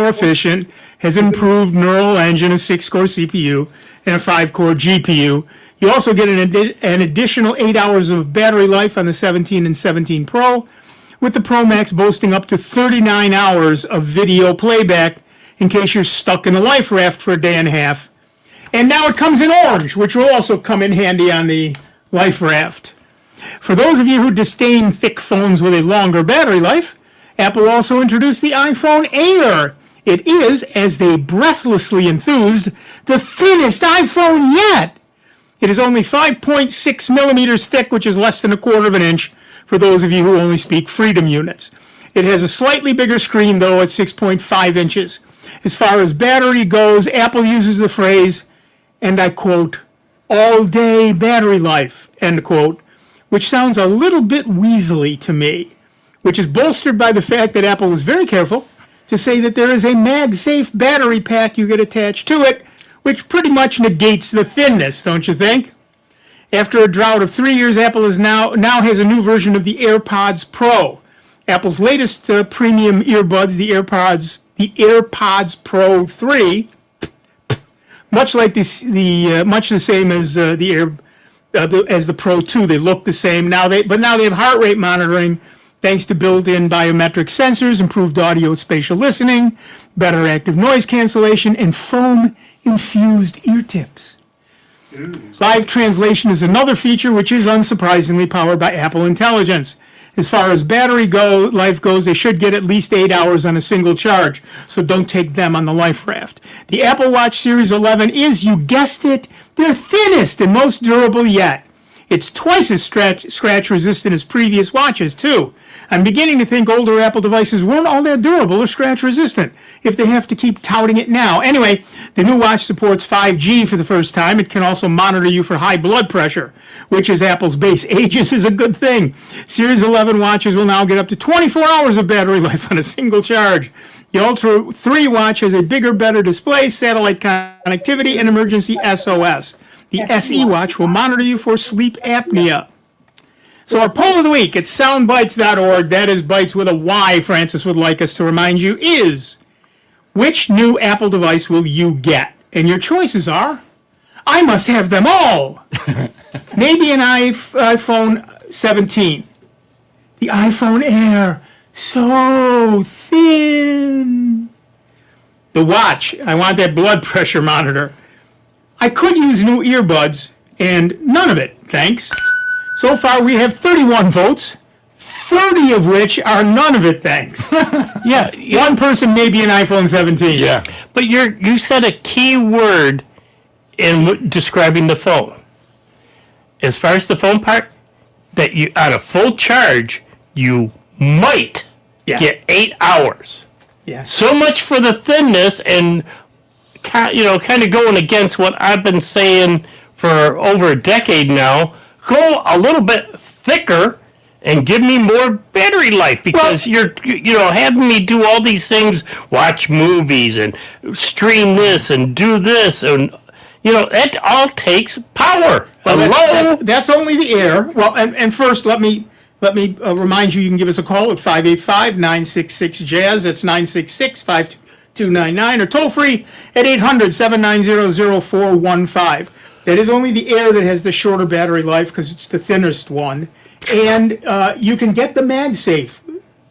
more efficient, has improved neural engine, a 6-core CPU, and a 5-core GPU. You also get an additional 8 hours of battery life on the 17 and 17 Pro, with the Pro Max boasting up to 39 hours of video playback in case you're stuck in a life raft for a day and a half. And now it comes in orange, which will also come in handy on the life raft. For those of you who disdain thick phones with a longer battery life, Apple also introduced the iPhone Air. It is, as they breathlessly enthused, the thinnest iPhone yet. It is only 5.6 millimeters thick, which is less than a quarter of an inch for those of you who only speak freedom units. It has a slightly bigger screen, though, at 6.5 inches. As far as battery goes, Apple uses the phrase, and I quote, all-day battery life, end quote, which sounds a little bit weaselly to me, which is bolstered by the fact that Apple was very careful to say that there is a MagSafe battery pack you get attached to it, which pretty much negates the thinness, don't you think? After a drought of 3 years, Apple is now has a new version of the AirPods Pro. Apple's latest premium earbuds, the AirPods Pro 3, much the same as the Pro 2. They look the same but now they have heart rate monitoring, thanks to built-in biometric sensors, improved audio and spatial listening, better active noise cancellation, and foam-infused ear tips. Live translation is another feature which is unsurprisingly powered by Apple Intelligence. As far as battery life goes, they should get at least 8 hours on a single charge, so don't take them on the life raft. The Apple Watch Series 11 is, you guessed it, their thinnest and most durable yet. It's twice as scratch-resistant as previous watches, too. I'm beginning to think older Apple devices weren't all that durable or scratch-resistant, if they have to keep touting it now. Anyway, the new watch supports 5G for the first time. It can also monitor you for high blood pressure, which is Apple's base. Ages is a good thing. Series 11 watches will now get up to 24 hours of battery life on a single charge. The Ultra 3 watch has a bigger, better display, satellite connectivity, and emergency SOS. The SE watch will monitor you for sleep apnea. So our poll of the week at soundbytes.org, that is Bytes with a Y, Francis would like us to remind you, is which new Apple device will you get? And your choices are, I must have them all. Maybe an iPhone 17. The iPhone Air, so thin. The watch, I want that blood pressure monitor. I could use new earbuds, and none of it, thanks. So far, we have 31 votes, 30 of which are none of it, thanks. Yeah, one person may be an iPhone 17. Yeah, but you said a key word in describing the phone. As far as the phone part, that you on a full charge, you might get 8 hours. Yeah. So much for the thinness, and kind of going against what I've been saying for over a decade now. Go a little bit thicker and give me more battery life, because you're having me do all these things, watch movies and stream this and do this, and that all takes power. Well, that's only the Air. Well, and first let me remind you, you can give us a call at 585-966-JAZZ. That's 966-5299, or toll free at 800-790-0415. That is only the Air that has the shorter battery life, because it's the thinnest one. And you can get the MagSafe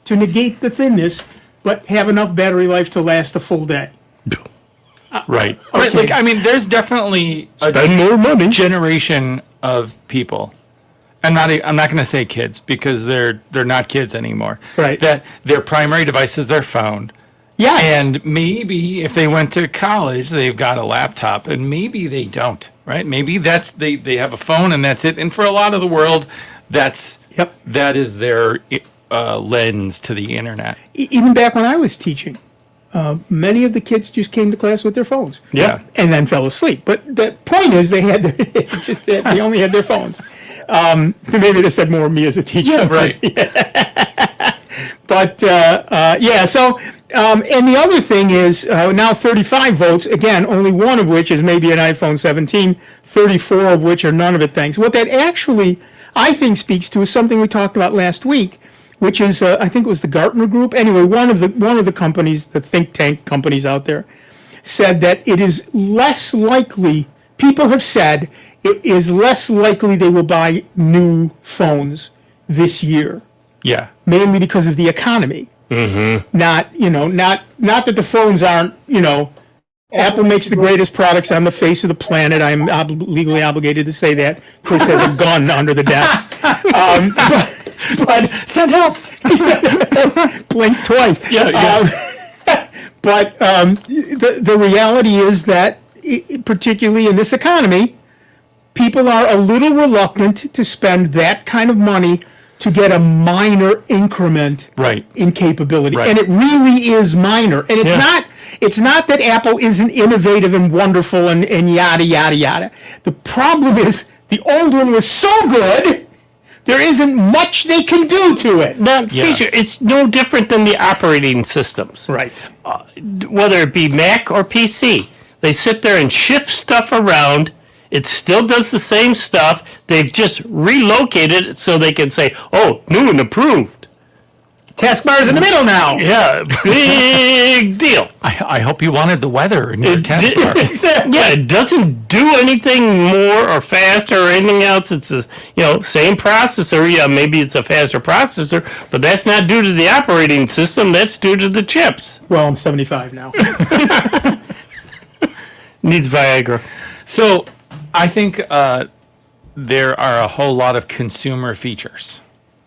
to negate the thinness, but have enough battery life to last a full day. Right. Okay. Right. There's definitely spend more money generation of people. I'm not going to say kids, because they're not kids anymore. Right. That their primary device is their phone. Yes. And maybe if they went to college, they've got a laptop, and maybe they don't, right? Maybe that's they have a phone and that's it. And for a lot of the world, that is their lens to the internet. Even back when I was teaching, many of the kids just came to class with their phones. Yeah. And then fell asleep. But the point is, they only had their phones. Maybe this said more of me as a teacher. Yeah, right. But so. And the other thing is, now 35 votes, again, only one of which is maybe an iPhone 17, 34 of which are none of it, thanks. What that actually, I think, speaks to is something we talked about last week, which is I think it was the Gartner Group. Anyway, one of the companies, the think tank companies out there, said that it is less likely. People have said it is less likely they will buy new phones this year, Yeah. mainly because of the economy. Mm-hmm. Not that the phones aren't. Apple makes the greatest products on the face of the planet. I'm legally obligated to say that. Chris has a gun under the desk. But Send help. blink twice. Yeah. But the reality is that, particularly in this economy, people are a little reluctant to spend that kind of money to get a minor increment Right. in capability. Right. And it really is minor. And it's not that Apple isn't innovative and wonderful and yada, yada, yada. The problem is the old one was so good, there isn't much they can do to it. That feature, it's no different than the operating systems. Right. Whether it be Mac or PC. They sit there and shift stuff around. It still does the same stuff. They've just relocated it so they can say, oh, new and improved. Taskbar's in the middle now. Yeah, big deal. I hope you wanted the weather in your taskbar. Exactly. Yeah, it doesn't do anything more or faster or anything else. It's the same processor. Yeah, maybe it's a faster processor, but that's not due to the operating system. That's due to the chips. Well, I'm 75 now. Needs Viagra. So I think there are a whole lot of consumer features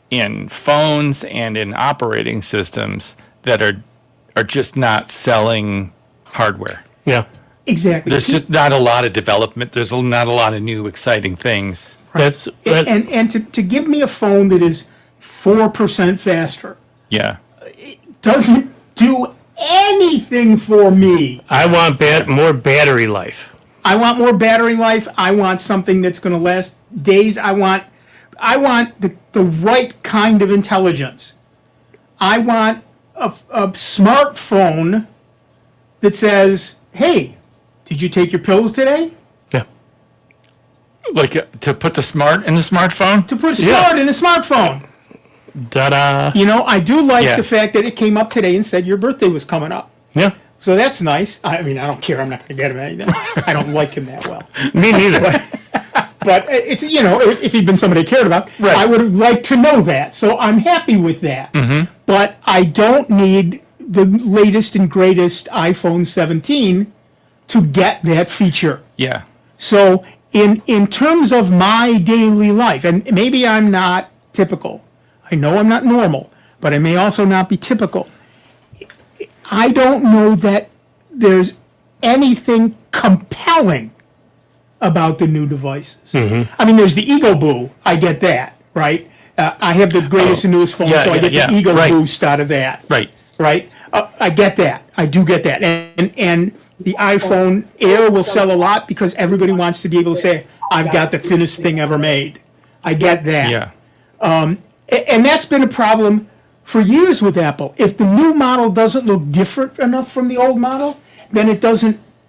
in phones and in operating systems that are just not selling hardware. Yeah. Exactly. There's just not a lot of development. There's not a lot of new exciting things. That's And to give me a phone that is 4% faster Yeah. doesn't do anything for me. I want more battery life. I want more battery life. I want something that's going to last days. I want the right kind of intelligence. I want a smartphone that says, hey, did you take your pills today? Yeah. Like to put the smart in the smartphone? To put smart in a smartphone. Ta-da. I do like Yeah. the fact that it came up today and said your birthday was coming up. Yeah. So that's nice. I mean, I don't care. I'm not going to get him anything. I don't like him that well. Me neither. But it's, if he'd been somebody I cared about, Right. I would have liked to know that. So I'm happy with that. Mm-hmm. But I don't need the latest and greatest iPhone 17 to get that feature. Yeah. So in terms of my daily life, and maybe I'm not typical. I know I'm not normal, but I may also not be typical. I don't know that there's anything compelling about the new devices. I mean, there's the Ego Boo. I get that, right? I have the greatest and newest phone, Yeah, so I get yeah, the Ego right. boost out of that. Right. Right? I get that. I do get that. And the iPhone Air will sell a lot because everybody wants to be able to say, I've got the thinnest thing ever made. I get that. Yeah. And that's been a problem for years with Apple. If the new model doesn't look different enough from the old model, then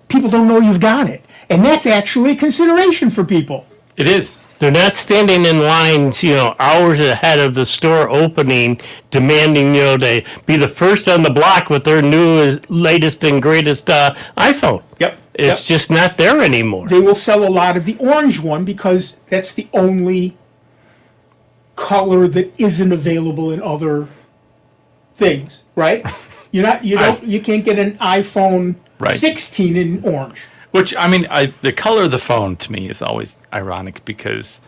people don't know you've got it. And that's actually a consideration for people. It is. They're not standing in lines, hours ahead of the store opening, demanding, to be the first on the block with their new, latest and greatest iPhone. Yep. It's just not there anymore. They will sell a lot of the orange one because that's the only color that isn't available in other things, right? You can't get an iPhone Right. 16 in orange. Which, I mean, the color of the phone to me is always ironic because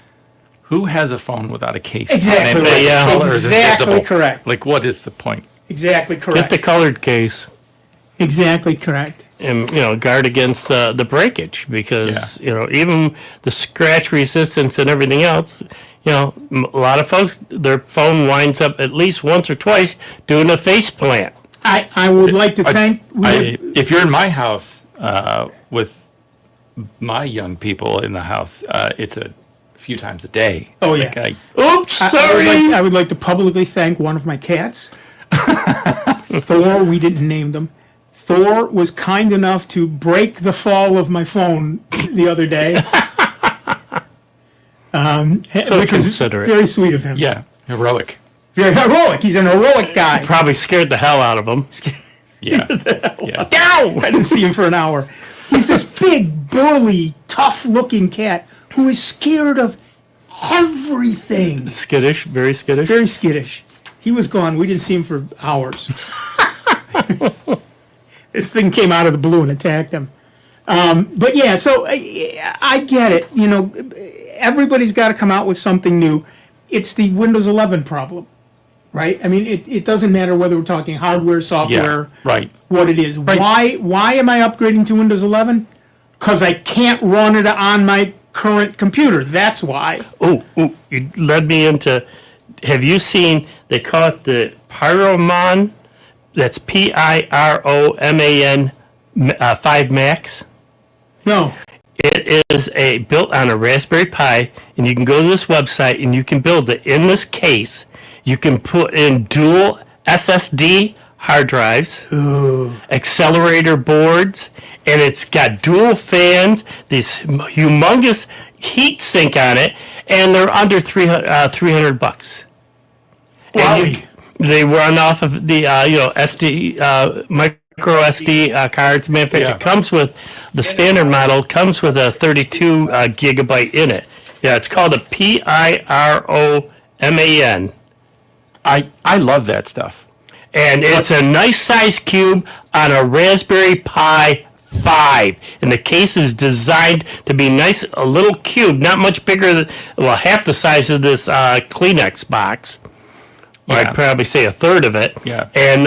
who has a phone without a case? Exactly on it? right. The Yeah. color is Exactly invisible. correct. Like, what is the point? Exactly Get correct. the colored case Exactly correct. and, guard against the breakage because, even the scratch resistance and everything else, a lot of folks, their phone winds up at least once or twice doing a face plant. I would like to thank. If you're in my house with my young people in the house, it's a few times a day. Oh, yeah. Like, Oops, I sorry. would like to publicly thank one of my cats. Thor, we didn't name them. Thor was kind enough to break the fall of my phone the other day. So which was considerate. very sweet of him. yeah, heroic. Very heroic. He's an heroic guy. Probably scared the hell out of him. Yeah. Yeah. Ow! I didn't see him for an hour. He's this big, burly, tough-looking cat who is scared of everything. Skittish, very skittish. Very skittish. He was gone. We didn't see him for hours. This thing came out of the blue and attacked him. But yeah, so I get it. You know, everybody's got to come out with something new. It's the Windows 11 problem, right? I mean, it doesn't matter whether we're talking hardware, software, right. what it is. Right. Why am I upgrading to Windows 11? Because I can't run it on my current computer. That's why. Oh, you led me into. Have you seen? They call it the Pyroman. That's PIROMAN 5 Max. No. It is built on a Raspberry Pi, and you can go to this website and you can build it. In this case, you can put in dual SSD hard drives, accelerator boards, and it's got dual fans, this humongous heat sink on it, and they're under $300. Wow. They run off of the SD micro SD cards. Matter of fact, Yeah. it comes with the standard model. Comes with a 32 gigabyte in it. Yeah, it's called a PIROMAN, I love that stuff. and it's a nice size cube on a Raspberry Pi 5. And the case is designed to be nice, a little cube, not much bigger than half the size of this Kleenex box. Or Yeah. I'd probably say a third of it. Yeah. And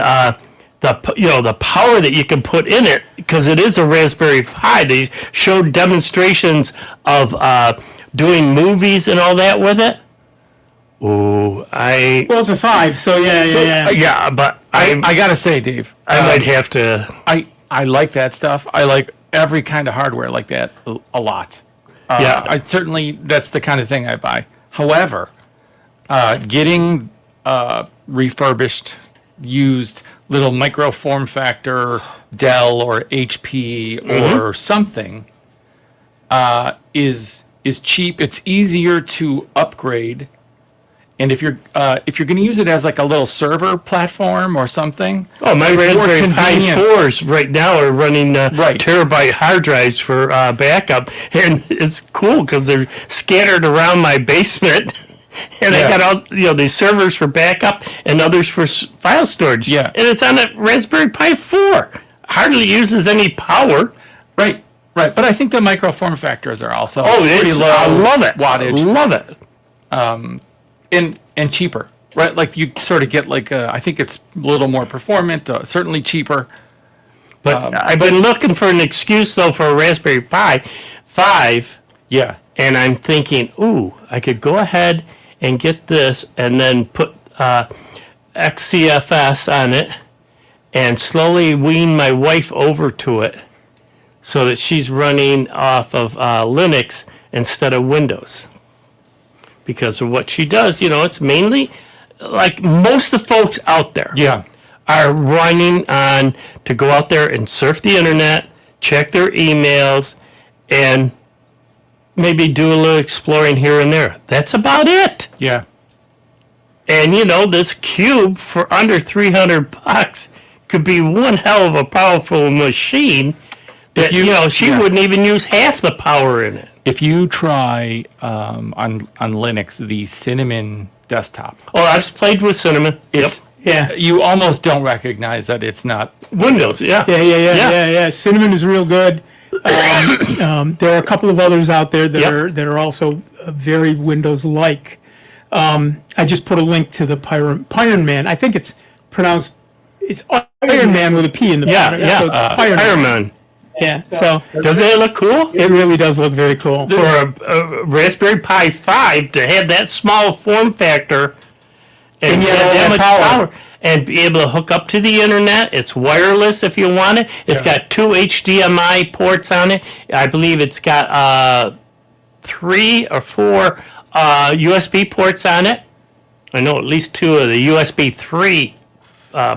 the power that you can put in it, because it is a Raspberry Pi. They showed demonstrations of doing movies and all that with it. Ooh, Well, it's a 5, so yeah. yeah, but I gotta say, Dave, I might have to. I like that stuff. I like every kind of hardware like that a lot. Yeah. I certainly, that's the kind of thing I buy. However, getting refurbished, used little micro form factor Dell or HP or something is cheap. It's easier to upgrade. And if you're going to use it as like a little server platform or something, Oh, my it's more Raspberry Pi convenient. 4s right now are running Right. terabyte hard drives for backup, and it's cool because they're scattered around my basement, and Yeah. I got all these servers for backup and others for file storage. Yeah. and it's on a Raspberry Pi 4. Hardly uses any power. Right. But I think the micro form factors are also Oh, pretty it's low. I love it. Wattage. Love it. and cheaper, right? Like you sort of get like I think it's a little more performant, certainly cheaper. But I've been looking for an excuse though for a Raspberry Pi 5. Yeah, And I'm thinking, ooh, I could go ahead and get this and then put XCFS on it and slowly wean my wife over to it so that she's running off of Linux instead of Windows. Because of what she does, it's mainly like most of the folks out there yeah, are running on to go out there and surf the internet, check their emails, and maybe do a little exploring here and there. That's about it. yeah. And this cube for under $300 could be one hell of a powerful machine that she yeah. wouldn't even use half the power in it. If you try on Linux the Cinnamon desktop, Oh, I've played with Cinnamon. it's Yeah. you almost don't recognize that it's not Windows, yeah. Yeah. Cinnamon is real good. There are a couple of others out there that Yep. are also very Windows-like. I just put a link to the Pyron Man. I think it's pronounced Iron Man with a P in the Yeah, front. yeah. So it's Pyron Man. Fireman. Yeah. So Doesn't it look cool? it really does look very cool. For a Raspberry Pi 5 to have that small form factor and yet have all that that much power. power and be able to hook up to the internet. It's wireless if you want it. It's got 2 HDMI ports on it. I believe it's got 3 or 4 USB ports on it. I know at least 2 of the USB 3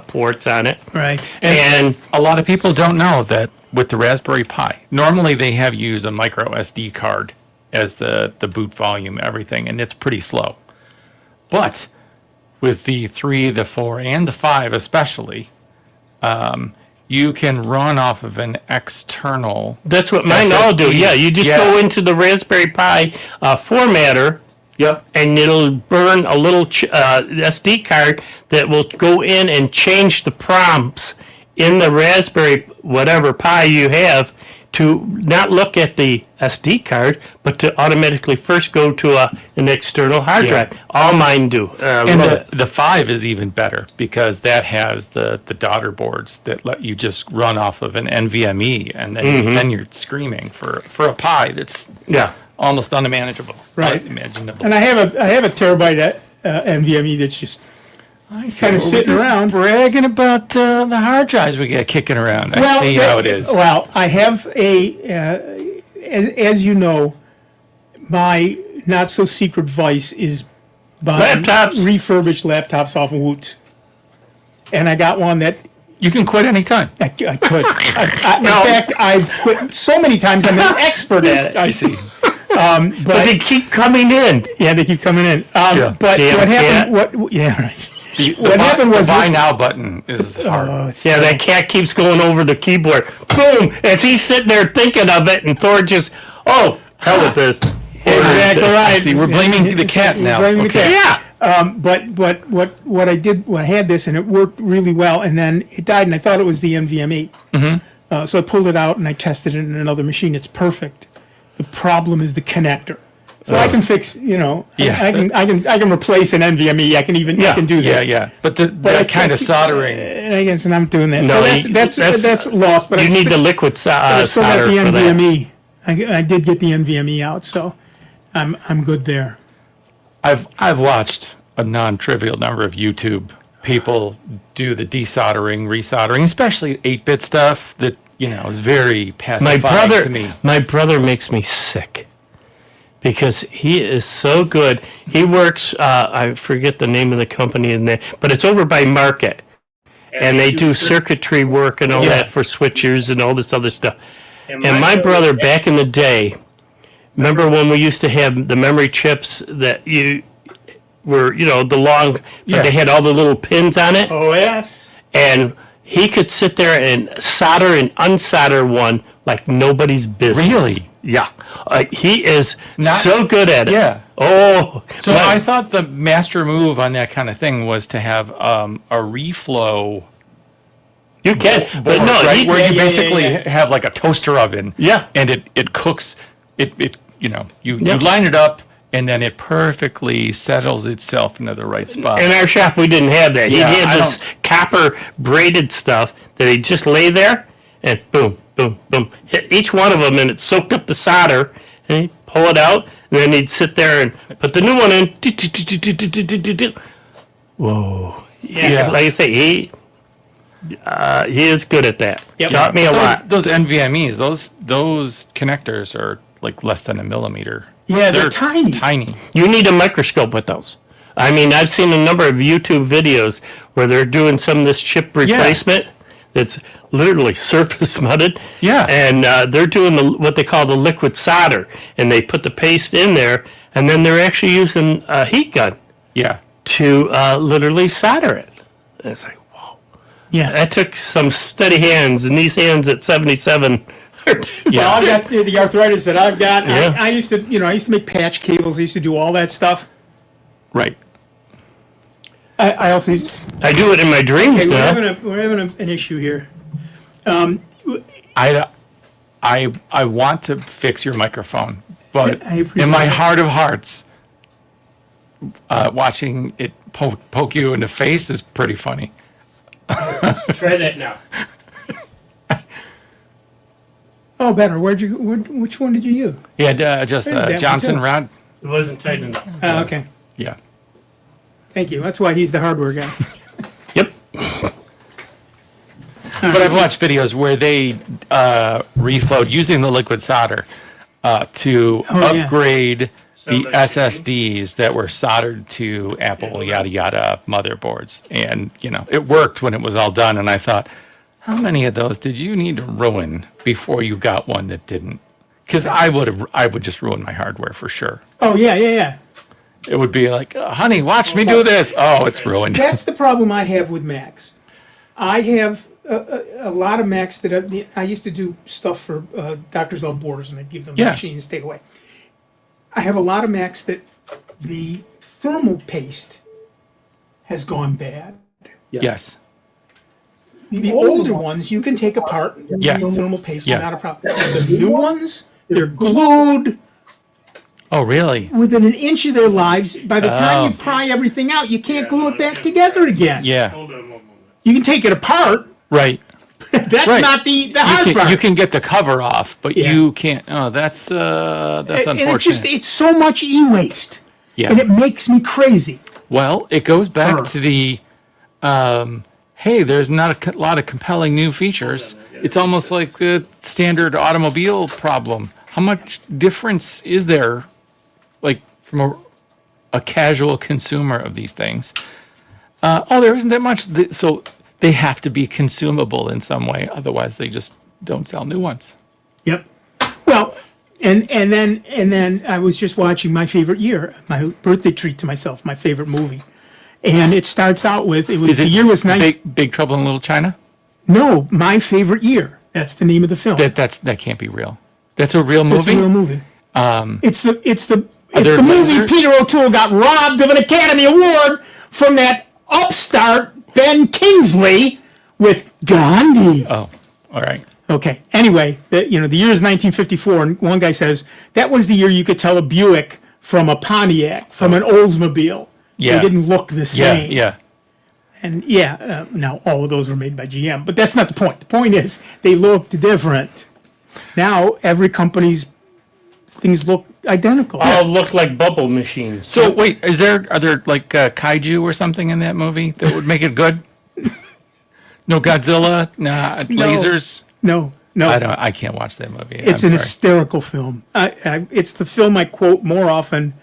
ports on it. Right. And A lot of people don't know that with the Raspberry Pi, normally they have you use a micro SD card as the boot volume, everything, and it's pretty slow. But with the 3, the 4, and the 5 especially, you can run off of an external. That's what mine all do. SSD. Yeah, you just go into the Raspberry Pi formatter. Yep. And it'll burn a little SD card that will go in and change the prompts in the Raspberry whatever Pi you have to not look at the SD card, but to automatically first go to an external hard drive. All mine do. And the 5 is even better because that has the daughter boards that let you just run off of an NVMe, and then you're screaming for a Pi that's almost unmanageable. Right. Unimaginable. And I have a terabyte NVMe that's just kind of sitting around. Bragging about the hard drives we got kicking around. I see how it is. Well, I have as you know, my not so secret vice is buying refurbished laptops off of Woot. And I got one that You can quit anytime. I could. In fact, I've quit so many times. I'm an expert at it. I see. but they keep coming in. Yeah, they keep coming in. But Damn what happened? Yeah, right. What happened was the buy this- now button is hard. Yeah, that cat keeps going over the keyboard. Boom! As he's sitting there thinking of it, and Thor just, hell with this. Exactly right. See, we're blaming the cat We're now. blaming the Okay. cat. Yeah. But what I did, I had this and it worked really well, and then it died, and I thought it was the NVMe. So I pulled it out and I tested it in another machine. It's perfect. The problem is the connector. So I can fix, I can replace an NVMe. I can do that. Yeah. But that I kind of can't- soldering. And I guess, and I'm doing that. No, So that's lost. But You I need still, the liquid I still got solder the for that. NVMe. I did get the NVMe out, so I'm good there. I've watched a non-trivial number of YouTube people do the desoldering, resoldering, especially 8-bit stuff that is very pacifying to me. My brother makes me sick because he is so good. He works. I forget the name of the company but it's over by Market, and they do circuitry work and all that for switchers and all this other stuff. And my brother, back in the day, remember when we used to have the memory chips that were, the long, but they had all the little pins on it? Oh yes. And he could sit there and solder and unsolder one like nobody's business. Really? Yeah. He is so good at it. Yeah. Oh. So I thought the master move on that kind of thing was to have a reflow. You can, but board, no, right? Where you yeah, basically yeah. have like a toaster oven. Yeah. And it cooks. You line it up, and then it perfectly settles itself into the right spot. in our shop we didn't have that. Yeah, he had I this copper braided stuff that he'd just lay there and boom, boom, boom, hit each one of them, and it soaked up the solder, and he'd pull it out, and then he'd sit there and put the new one in. Whoa. Yeah. Like I say, he is good at that. Yep. Taught me a lot. Those NVMEs, those connectors are like less than a millimeter. Yeah, they're tiny. Tiny. You need a microscope with those. I mean, I've seen a number of YouTube videos where they're doing some of this chip replacement that's literally surface mudded. Yeah. And they're doing what they call the liquid solder, and they put the paste in there, and then they're actually using a heat gun Yeah. to literally solder it. And it's like, whoa. Yeah. That took some steady hands, and these hands at 77. Well, I've got the arthritis that I've got. Yeah. I used to make patch cables. I used to do all that stuff. Right. I also used. I do it in my dreams Okay, now. we're having an issue here. I want to fix your microphone, but I appreciate in my it. heart of hearts, watching it poke you in the face is pretty funny. Try that now. Oh, better. Which one did you use? Yeah, just that one Johnson too. rod. It wasn't tight enough. Okay. Yeah. Thank you. That's why he's the hardware guy. Yep. But I've watched videos where they reflowed using the liquid solder to yeah. upgrade the SSDs that were soldered to Apple yada yada motherboards, and it worked when it was all done. And I thought, how many of those did you need to ruin before you got one that didn't? Because I would just ruin my hardware for sure. Oh yeah. It would be like, honey, watch me do this. Oh, it's ruined. That's the problem I have with Macs. I have a lot of Macs that I used to do stuff for Doctors Without Borders, and I'd give them Yeah. machines to take away. I have a lot of Macs that the thermal paste has gone bad. Yes. The older ones you can take apart. Yeah. The thermal paste Yeah. is not a problem. The new ones, they're glued Oh, really? within an inch of their lives. By the time Oh. you pry everything out, you can't glue it back together again. Yeah. You can take it apart. Right. That's Right. not the hard part. You can get the cover off, but Yeah. you can't. Oh, that's and unfortunate. it's so much e-waste. Yeah. And it makes me crazy. Well, it goes back Brr. to the, hey, there's not a lot of compelling new features. It's almost like the standard automobile problem. How much difference is there, like from a casual consumer of these things? There isn't that much. So they have to be consumable in some way. Otherwise, they just don't sell new ones. Yep. Well, and then I was just watching My Favorite Year, my birthday treat to myself, my favorite movie. And it starts out with the year was Big Trouble in Little China? No, My Favorite Year. That's the name of the film. That can't be real. That's a real movie. It's a real movie. It's the there movie lasers? Peter O'Toole got robbed of an Academy Award from that upstart Ben Kingsley with Gandhi. Oh, all right. Okay. Anyway, the year is 1954, and one guy says that was the year you could tell a Buick from a Pontiac, from an Oldsmobile. Yeah. They didn't look the Yeah, same. yeah. And now all of those were made by GM, but that's not the point. The point is they looked different. Now every company's things look identical. All look like bubble machines. So wait, are there like kaiju or something in that movie that would make it good? No Godzilla, nah, lasers. No. I can't watch that movie. It's I'm an sorry. hysterical film. It's the film I quote more often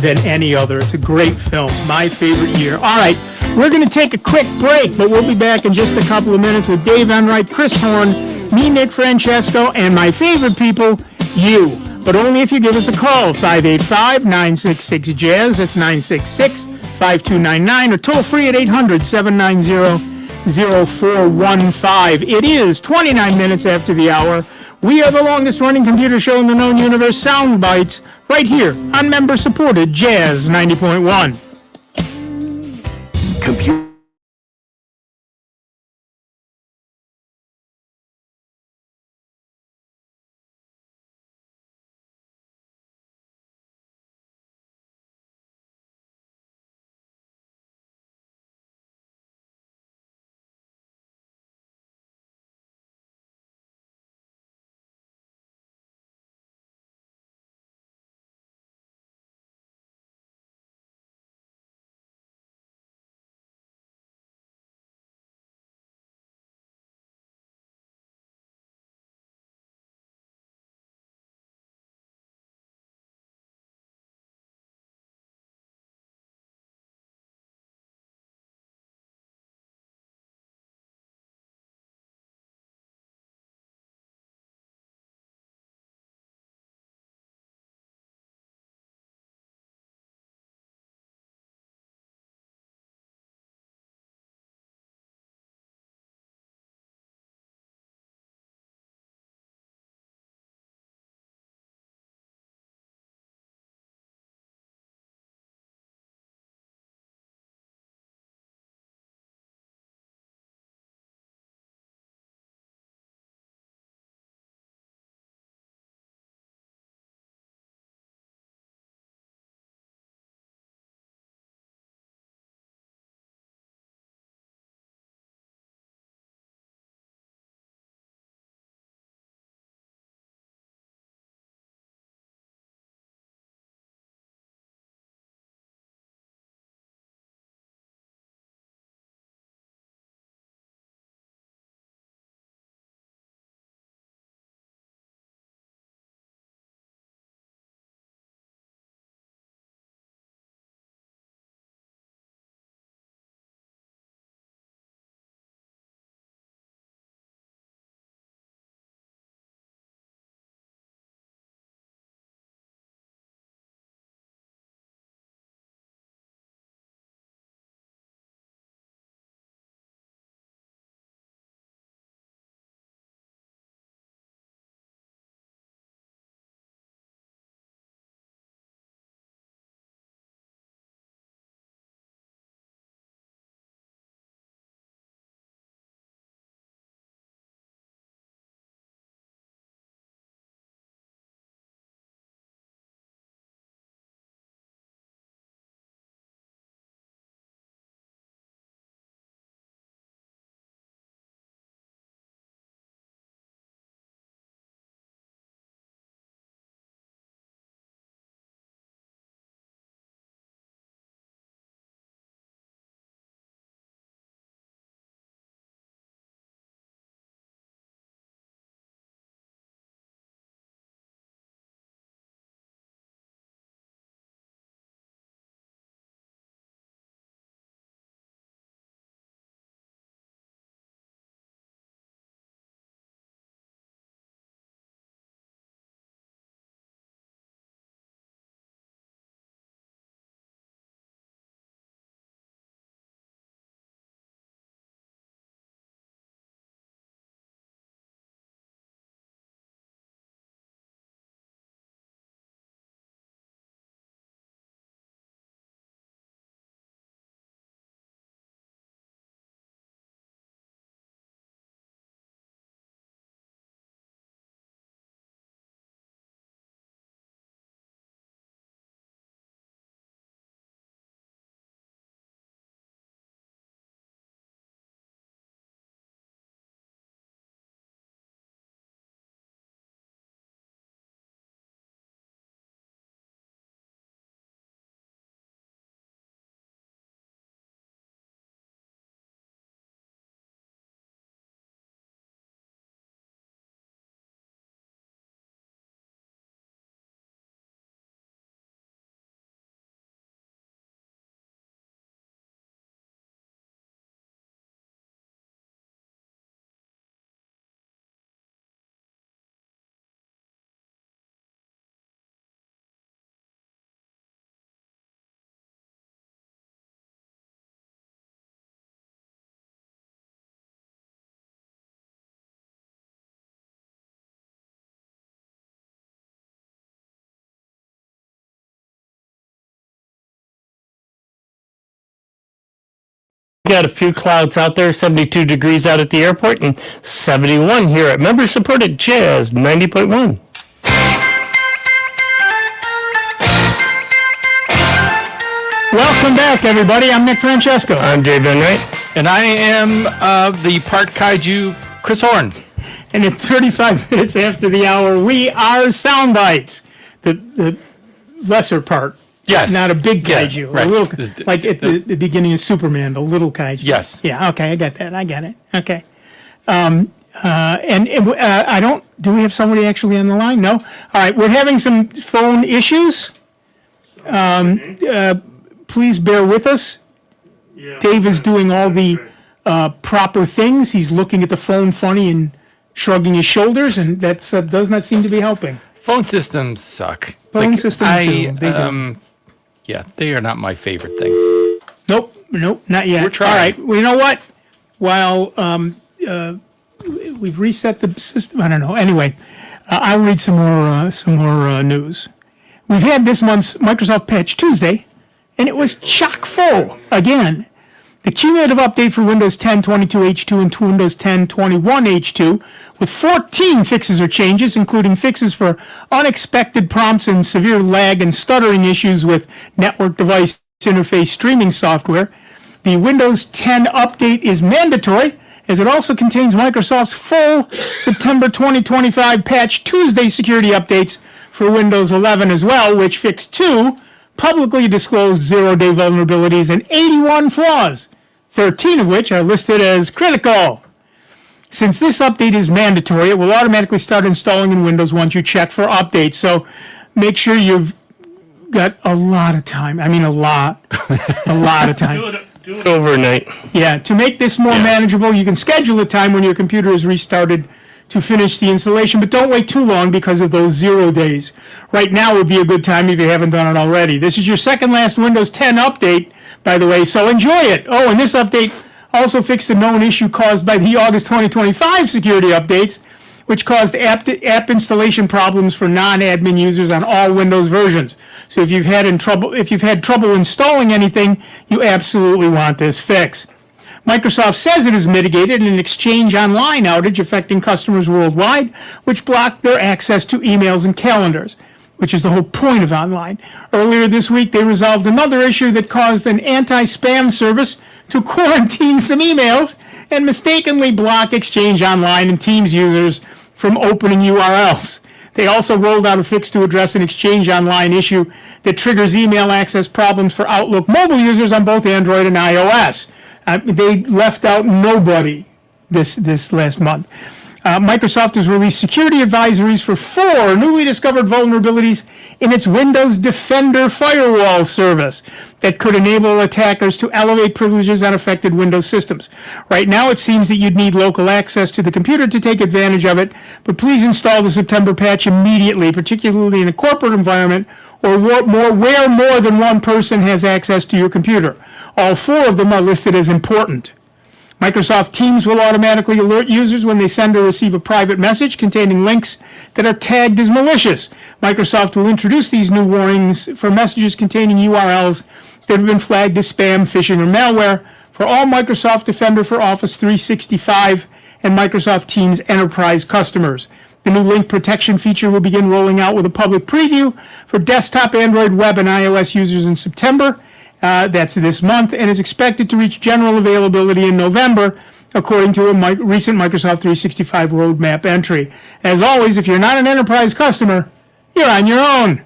than any other. It's a great film. My favorite year. All right, we're going to take a quick break, but we'll be back in just a couple of minutes with Dave Enright, Chris Horn, me, Nick Francesco, and my favorite people, you. But only if you give us a call, 585-966-JAZZ. That's 966-5299, or toll free at 800-790-0415. It is 29 minutes after the hour. We are the longest running computer show in the known universe, Sound Bytes, right here on member-supported Jazz 90.1. Computer got a few clouds out there, 72 degrees out at the airport, and 71 here at member-supported Jazz 90.1. Welcome back, everybody. I'm Nick Francesco. I'm Dave Enright. And I am the Park Kaiju, Chris Horn. And at 35 minutes after the hour, we are Sound Bytes, the lesser part. Yes. Not a big Yeah, kaiju. right. A little, like at the beginning of Superman, the little kaiju. Yes. Yeah, okay, I got that. I got it. Okay. I don't, do we have somebody actually on the line? No? All right, we're having some phone issues. Please bear with us. Dave is doing all the proper things. He's looking at the phone funny and shrugging his shoulders, and that does not seem to be helping. Phone systems suck. Phone systems do. They do. Yeah, they are not my favorite things. Nope, not yet. We're trying. All right, well, you know what? While we've reset the system, I don't know. Anyway, I'll read some more news. We've had this month's Microsoft Patch Tuesday, and it was chock full again. The cumulative update for Windows 10 22H2 and Windows 10 21H2 with 14 fixes or changes, including fixes for unexpected prompts and severe lag and stuttering issues with network device interface streaming software. The Windows 10 update is mandatory, as it also contains Microsoft's full September 2025 Patch Tuesday security updates for Windows 11 as well, which fixed 2 publicly disclosed zero-day vulnerabilities and 81 flaws, 13 of which are listed as critical. Since this update is mandatory, it will automatically start installing in Windows once you check for updates. So make sure you've got a lot of time. I mean, a lot of time. Do it overnight. Yeah, to make this more manageable, you can schedule a time when your computer is restarted to finish the installation, but don't wait too long because of those 0 days. Right now would be a good time if you haven't done it already. This is your second last Windows 10 update, by the way, so enjoy it. Oh, and this update also fixed a known issue caused by the August 2025 security updates, which caused app installation problems for non-admin users on all Windows versions. So if you've had trouble installing anything, you absolutely want this fix. Microsoft says it has mitigated an Exchange Online outage affecting customers worldwide, which blocked their access to emails and calendars, which is the whole point of online. Earlier this week, they resolved another issue that caused an anti-spam service to quarantine some emails and mistakenly block Exchange Online and Teams users from opening URLs. They also rolled out a fix to address an Exchange Online issue that triggers email access problems for Outlook mobile users on both Android and iOS. They left out nobody this last month. Microsoft has released security advisories for 4 newly discovered vulnerabilities in its Windows Defender firewall service that could enable attackers to elevate privileges on affected Windows systems. Right now, it seems that you'd need local access to the computer to take advantage of it, but please install the September patch immediately, particularly in a corporate environment or where more than one person has access to your computer. All 4 of them are listed as important. Microsoft Teams will automatically alert users when they send or receive a private message containing links that are tagged as malicious. Microsoft will introduce these new warnings for messages containing URLs that have been flagged as spam, phishing, or malware for all Microsoft Defender for Office 365 and Microsoft Teams Enterprise customers. The new link protection feature will begin rolling out with a public preview for desktop, Android, web, and iOS users in September. That's this month, and is expected to reach general availability in November, according to a recent Microsoft 365 roadmap entry. As always, if you're not an enterprise customer, you're on your own.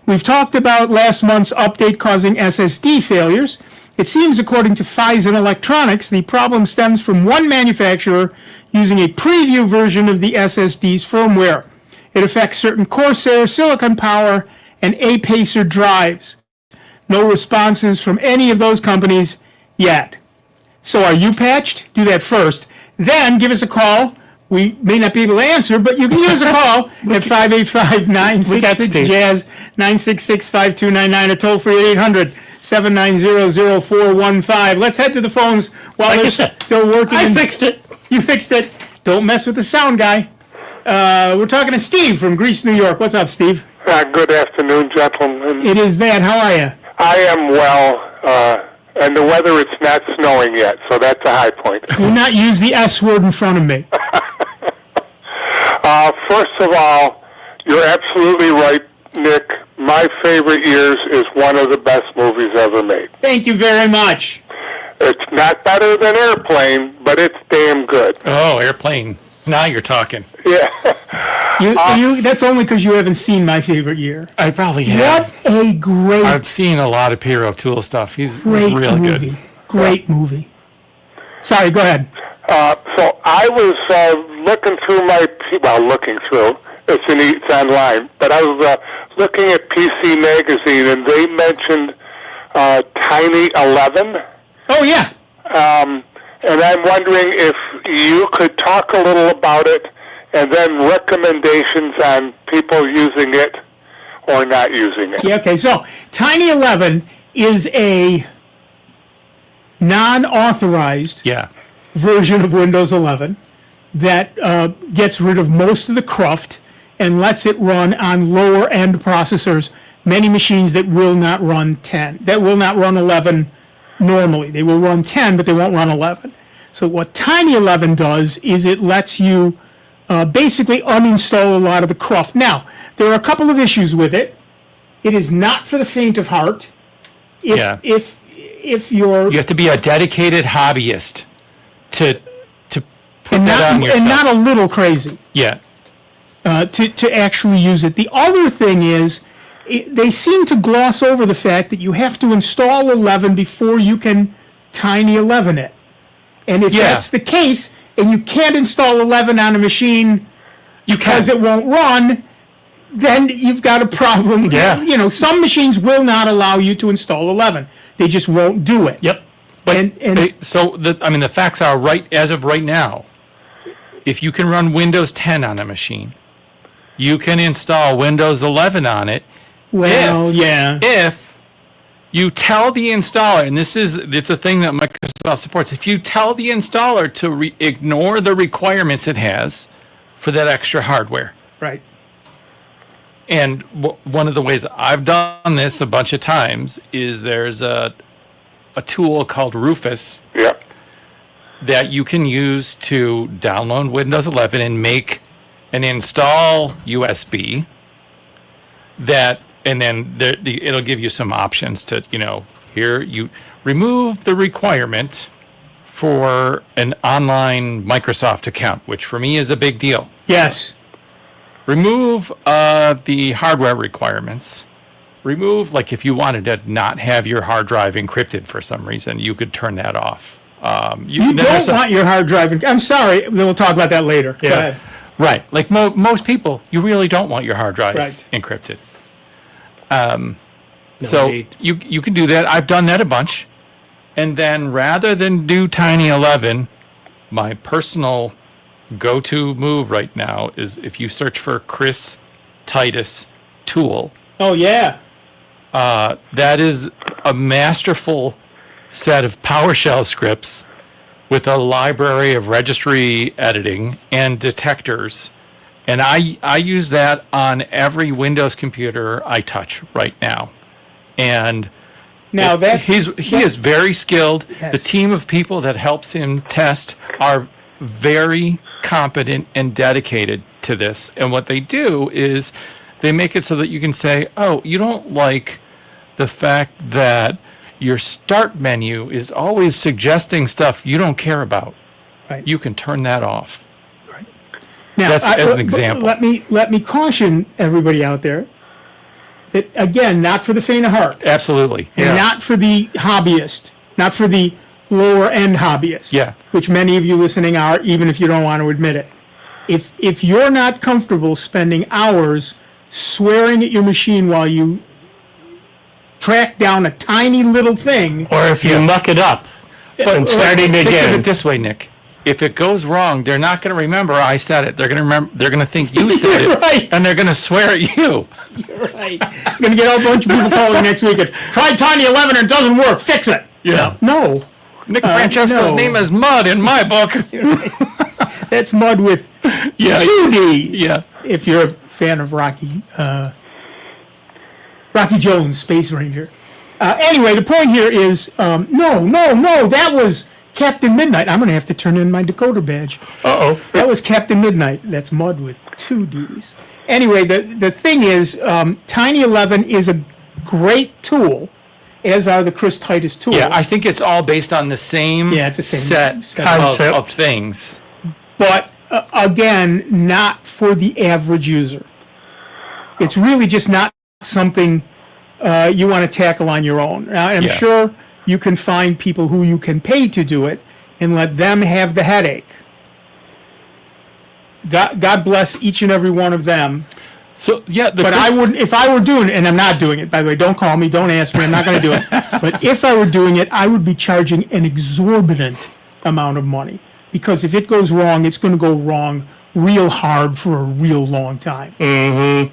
We've talked about last month's update causing SSD failures. It seems, according to Phison Electronics, the problem stems from one manufacturer using a preview version of the SSD's firmware. It affects certain Corsair, Silicon Power, and A-Pacer drives. No responses from any of those companies yet. So are you patched? Do that first. Then give us a call. We may not be able to answer, but you can give us a call at 585-966-JAZZ, 966-5299, or toll free at 800-790-0415. Let's head to the phones while they're still working. I fixed it. You fixed it. Don't mess with the sound guy. We're talking to Steve from Greece, New York. What's up, Steve? Good afternoon, gentlemen. It is that. How are you? I am well. And the weather, it's not snowing yet, so that's a high point. Do not use the S word in front of me. First of all, you're absolutely right, Nick. My favorite years is one of the best movies ever made. Thank you very much. It's not better than Airplane, but it's damn good. Oh, Airplane. Now you're talking. Yeah. That's only because you haven't seen My Favorite Year. I probably have. What a great, I've seen a lot of Pierre O'Toole stuff. He's great really movie. good. Great movie. Sorry, go ahead. So I was looking through it's online, but I was looking at PC Magazine, and they mentioned Tiny 11. Oh, yeah. And I'm wondering if you could talk a little about it, and then recommendations on people using it or not using it. Yeah, okay, so Tiny 11 is a non-authorized Yeah. version of Windows 11 that gets rid of most of the cruft and lets it run on lower end processors, many machines that will not run 10, that will not run 11 normally. They will run 10, but they won't run 11. So what Tiny 11 does is it lets you basically uninstall a lot of the cruft. Now, there are a couple of issues with it. It is not for the faint of heart. If you're... You have to be a dedicated hobbyist to put that on yourself. And not a little crazy. Yeah. To actually use it. The other thing is, they seem to gloss over the fact that you have to install 11 before you can Tiny 11 it. And if that's the case, and you can't install 11 on a machine because it won't run, then you've got a problem. Yeah. You know, some machines will not allow you to install 11. They just won't do it. Yep. But And- the facts are right as of right now. If you can run Windows 10 on a machine, you can install Windows 11 on it. Well, If you tell the installer, and it's a thing that Microsoft supports, if you tell the installer to ignore the requirements it has for that extra hardware. Right. And one of the ways I've done this a bunch of times is there's a tool called Rufus that you can use to download Windows 11 and make an install USB and then it'll give you some options to, here you remove the requirement for an online Microsoft account, which for me is a big deal. Yes. Remove the hardware requirements. Remove, like if you wanted to not have your hard drive encrypted for some reason, you could turn that off. You don't want your hard drive. I'm sorry, then we'll talk about that later. Go ahead. Right. Like most people, you really don't want your hard drive encrypted. So you can do that. I've done that a bunch. And then rather than do Tiny 11, my personal go-to move right now is if you search for Chris Titus tool. Oh, yeah. That is a masterful set of PowerShell scripts with a library of registry editing and detectors. And I use that on every Windows computer I touch right now. And now he is very skilled. Yes. The team of people that helps him test are very competent and dedicated to this. And what they do is they make it so that you can say, oh, you don't like the fact that your start menu is always suggesting stuff you don't care about. Right. You can turn that off. Right. Now, That's as an example. Let me caution everybody out there that, again, not for the faint of heart. Absolutely. And not for the hobbyist, not for the lower end hobbyist. Yeah. Which many of you listening are, even if you don't want to admit it. If you're not comfortable spending hours swearing at your machine while you track down a tiny little thing, Or if you muck it up and starting Think of again. it this way, Nick. If it goes wrong, they're not going to remember I said it. They're going to remember. They're going to think you said it, Right. and they're going to swear at you. right? I'm gonna get a bunch of people calling next week. Tried Tiny 11 and it doesn't work. Fix it. Yeah. No, Nick Francesco's no. name is Mud in my book. that's mud with Yeah. 2 Ds. Yeah. If you're a fan of Rocky Jones, Space Ranger. Anyway, the point here is, no, that was Captain Midnight. I'm going to have to turn in my decoder badge. Uh-oh. That was Captain Midnight. That's Mud with 2 Ds. Anyway, the thing is, Tiny 11 is a great tool, as are the Chris Titus tools. Yeah, I think it's all based on the same, it's the same set concept. of things. But again, not for the average user. It's really just not something you want to tackle on your own. Now, I'm sure you can find people who you can pay to do it and let them have the headache. God bless each and every one of them. So yeah, But I wouldn't, if I were doing it, and I'm not doing it, by the way, don't call me, don't ask me, I'm not going to do it. But if I were doing it, I would be charging an exorbitant amount of money. Because if it goes wrong, it's going to go wrong real hard for a real long time. Well,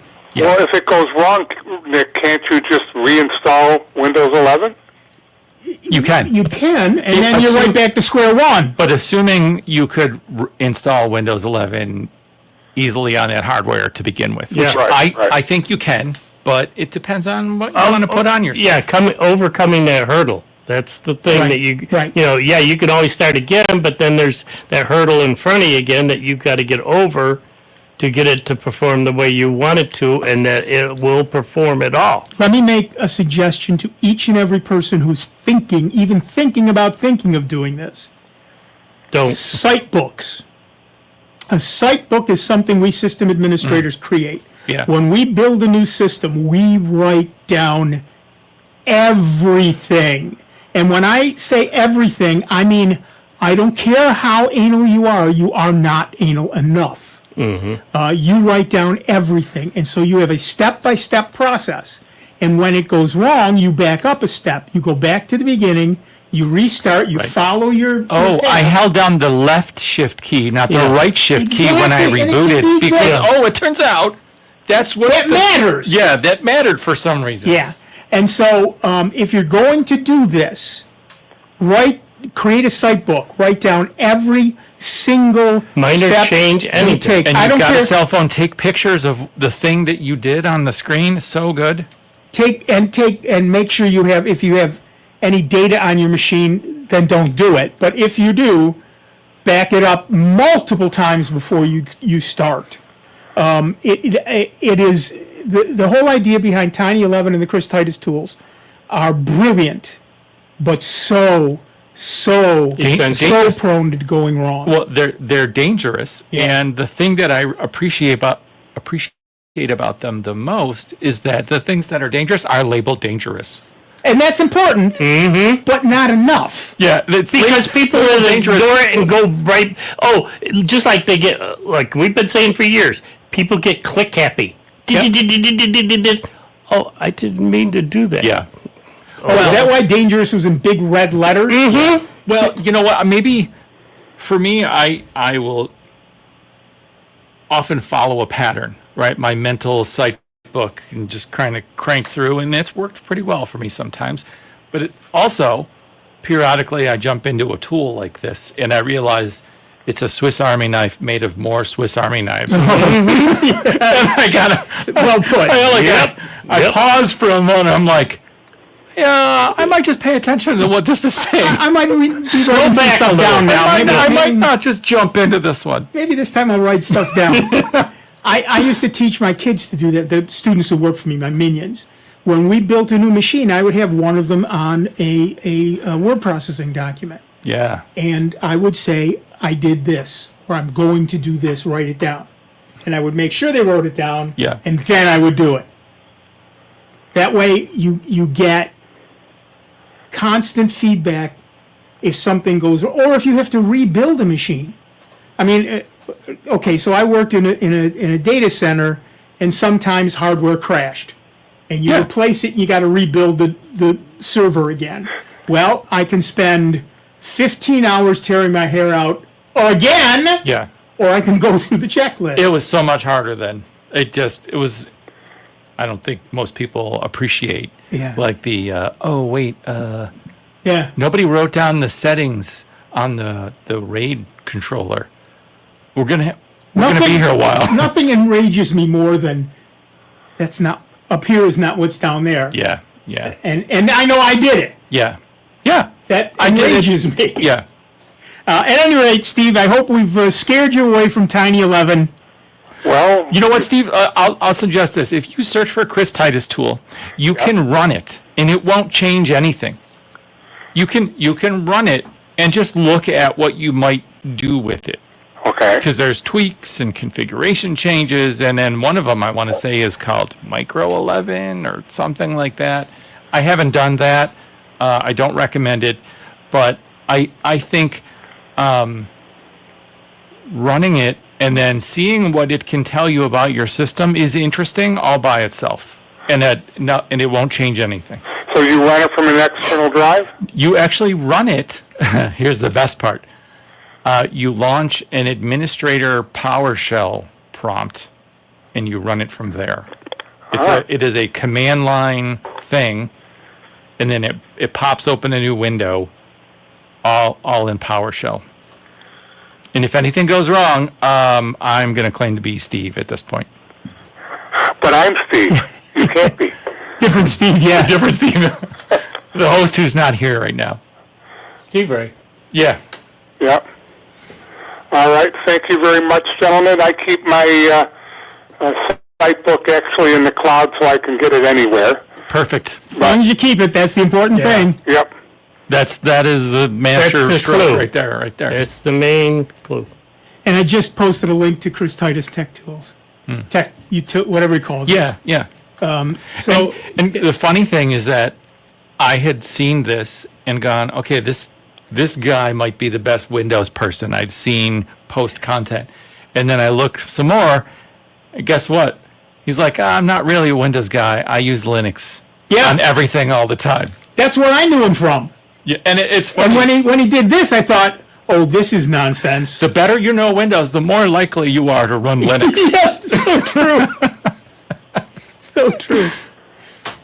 if it goes wrong, Nick, can't you just reinstall Windows 11? You can. You can, and then you're right back to square one. But assuming you could install Windows 11 easily on that hardware to begin with, which Right. I think you can, but it depends on what you want to put on your Yeah, overcoming that hurdle. That's the thing that you you can always start again, but then there's that hurdle in front of you again that you've got to get over to get it to perform the way you want it to, and that it will perform at all. Let me make a suggestion to each and every person who's even thinking about thinking of doing this. Don't. Site books. A site book is something we system administrators create. Yeah. When we build a new system, we write down everything. And when I say everything, I mean, I don't care how anal you are not anal enough. You write down everything. And so you have a step-by-step process. And when it goes wrong, you back up a step. You go back to the beginning, you restart, you follow your I path. held down the left shift key, not the right shift key when I Exactly, and it rebooted. can be Because, it turns out that's what... That matters. Yeah, that mattered for some reason. Yeah. And so if you're going to do this, create a site book, write down every single Minor step change, you anything. take. And I you've don't got care. a cell phone, take pictures of the thing that you did on the screen. So good. Take and make sure you have, if you have any data on your machine, then don't do it. But if you do, back it up multiple times before you start. It is the whole idea behind Tiny 11 and the Chris Titus tools are brilliant, but so Dangerous. prone to going wrong. Well, they're dangerous, and the thing that I appreciate about them the most is that the things that are dangerous are labeled dangerous. And that's important, but not enough. Yeah, it's Because people will ignore it and go right. Oh, just like they get, like we've been saying for years, people get click happy. Oh, I didn't mean to do that. Yeah. Oh, is that why dangerous was in big red letters? Well, you know what? Maybe for me, I will often follow a pattern, right? My mental site book and just kind of crank through, and it's worked pretty well for me sometimes. But it also, periodically, I jump into a tool like this, and I realize it's a Swiss Army knife made of more Swiss Army knives. And I gotta, Well put. I pause for a moment. I'm like, yeah, I might just pay attention to what this is saying. I might be writing some back stuff a little. down now. I might not just jump into this one. Maybe this time I'll write stuff down. I used to teach my kids to do that, the students who work for me, my minions. When we built a new machine, I would have one of them on a word processing document. Yeah. And I would say, I did this, or I'm going to do this, write it down. And I would make sure they wrote it down, Yeah. and then I would do it. That way you get constant feedback if something goes, or if you have to rebuild a machine. I mean, okay, so I worked in a data center, and sometimes hardware crashed, and you replace it, and you got to rebuild the server again. Well, I can spend 15 hours tearing my hair out again, Yeah. or I can go through the checklist. It was so much harder then. It was, I don't think most people appreciate. Yeah. Like the, Yeah. nobody wrote down the settings on the RAID controller. We're gonna be here a while. Nothing enrages me more than that's not up here is not what's down there. Yeah. Yeah. And I know I did it. Yeah. Yeah. That I did it. enrages me. Yeah. At any rate, Steve, I hope we've scared you away from Tiny 11. Well, You know what, Steve? I'll suggest this. If you search for a Chris Titus tool, you can run it, and it won't change anything. You can run it and just look at what you might do with it. okay. Because there's tweaks and configuration changes, and then one of them I want to say is called Micro 11 or something like that. I haven't done that. I don't recommend it, but I think running it and then seeing what it can tell you about your system is interesting all by itself, and it won't change anything. So you run it from an external drive? You actually run it. Here's the best part. You launch an administrator PowerShell prompt, and you run it from there. It is a command line thing, and then it pops open a new window, all in PowerShell. And if anything goes wrong, I'm going to claim to be Steve at this point. But I'm Steve. You can't be. Different Steve, yeah. Different Steve. The host who's not here right now. Steve Ray. Yeah. Yep. All right. Thank you very much, gentlemen. I keep my site book actually in the cloud so I can get it anywhere. Perfect. As long as you keep it, that's the important thing. Yep. That is the master That's the stroke clue. right there. It's the main clue. And I just posted a link to Chris Titus Tech Tools. Tech, whatever he calls it. Yeah. So, And the funny thing is that I had seen this and gone, okay, this guy might be the best Windows person I've seen post content. And then I look some more, and guess what? He's like, I'm not really a Windows guy. I use Linux on everything all the time. that's where I knew him from. Yeah, and it's funny. And when he did this, I thought, oh, this is nonsense. The better you know Windows, the more likely you are to run Linux. Yes, so true. So true.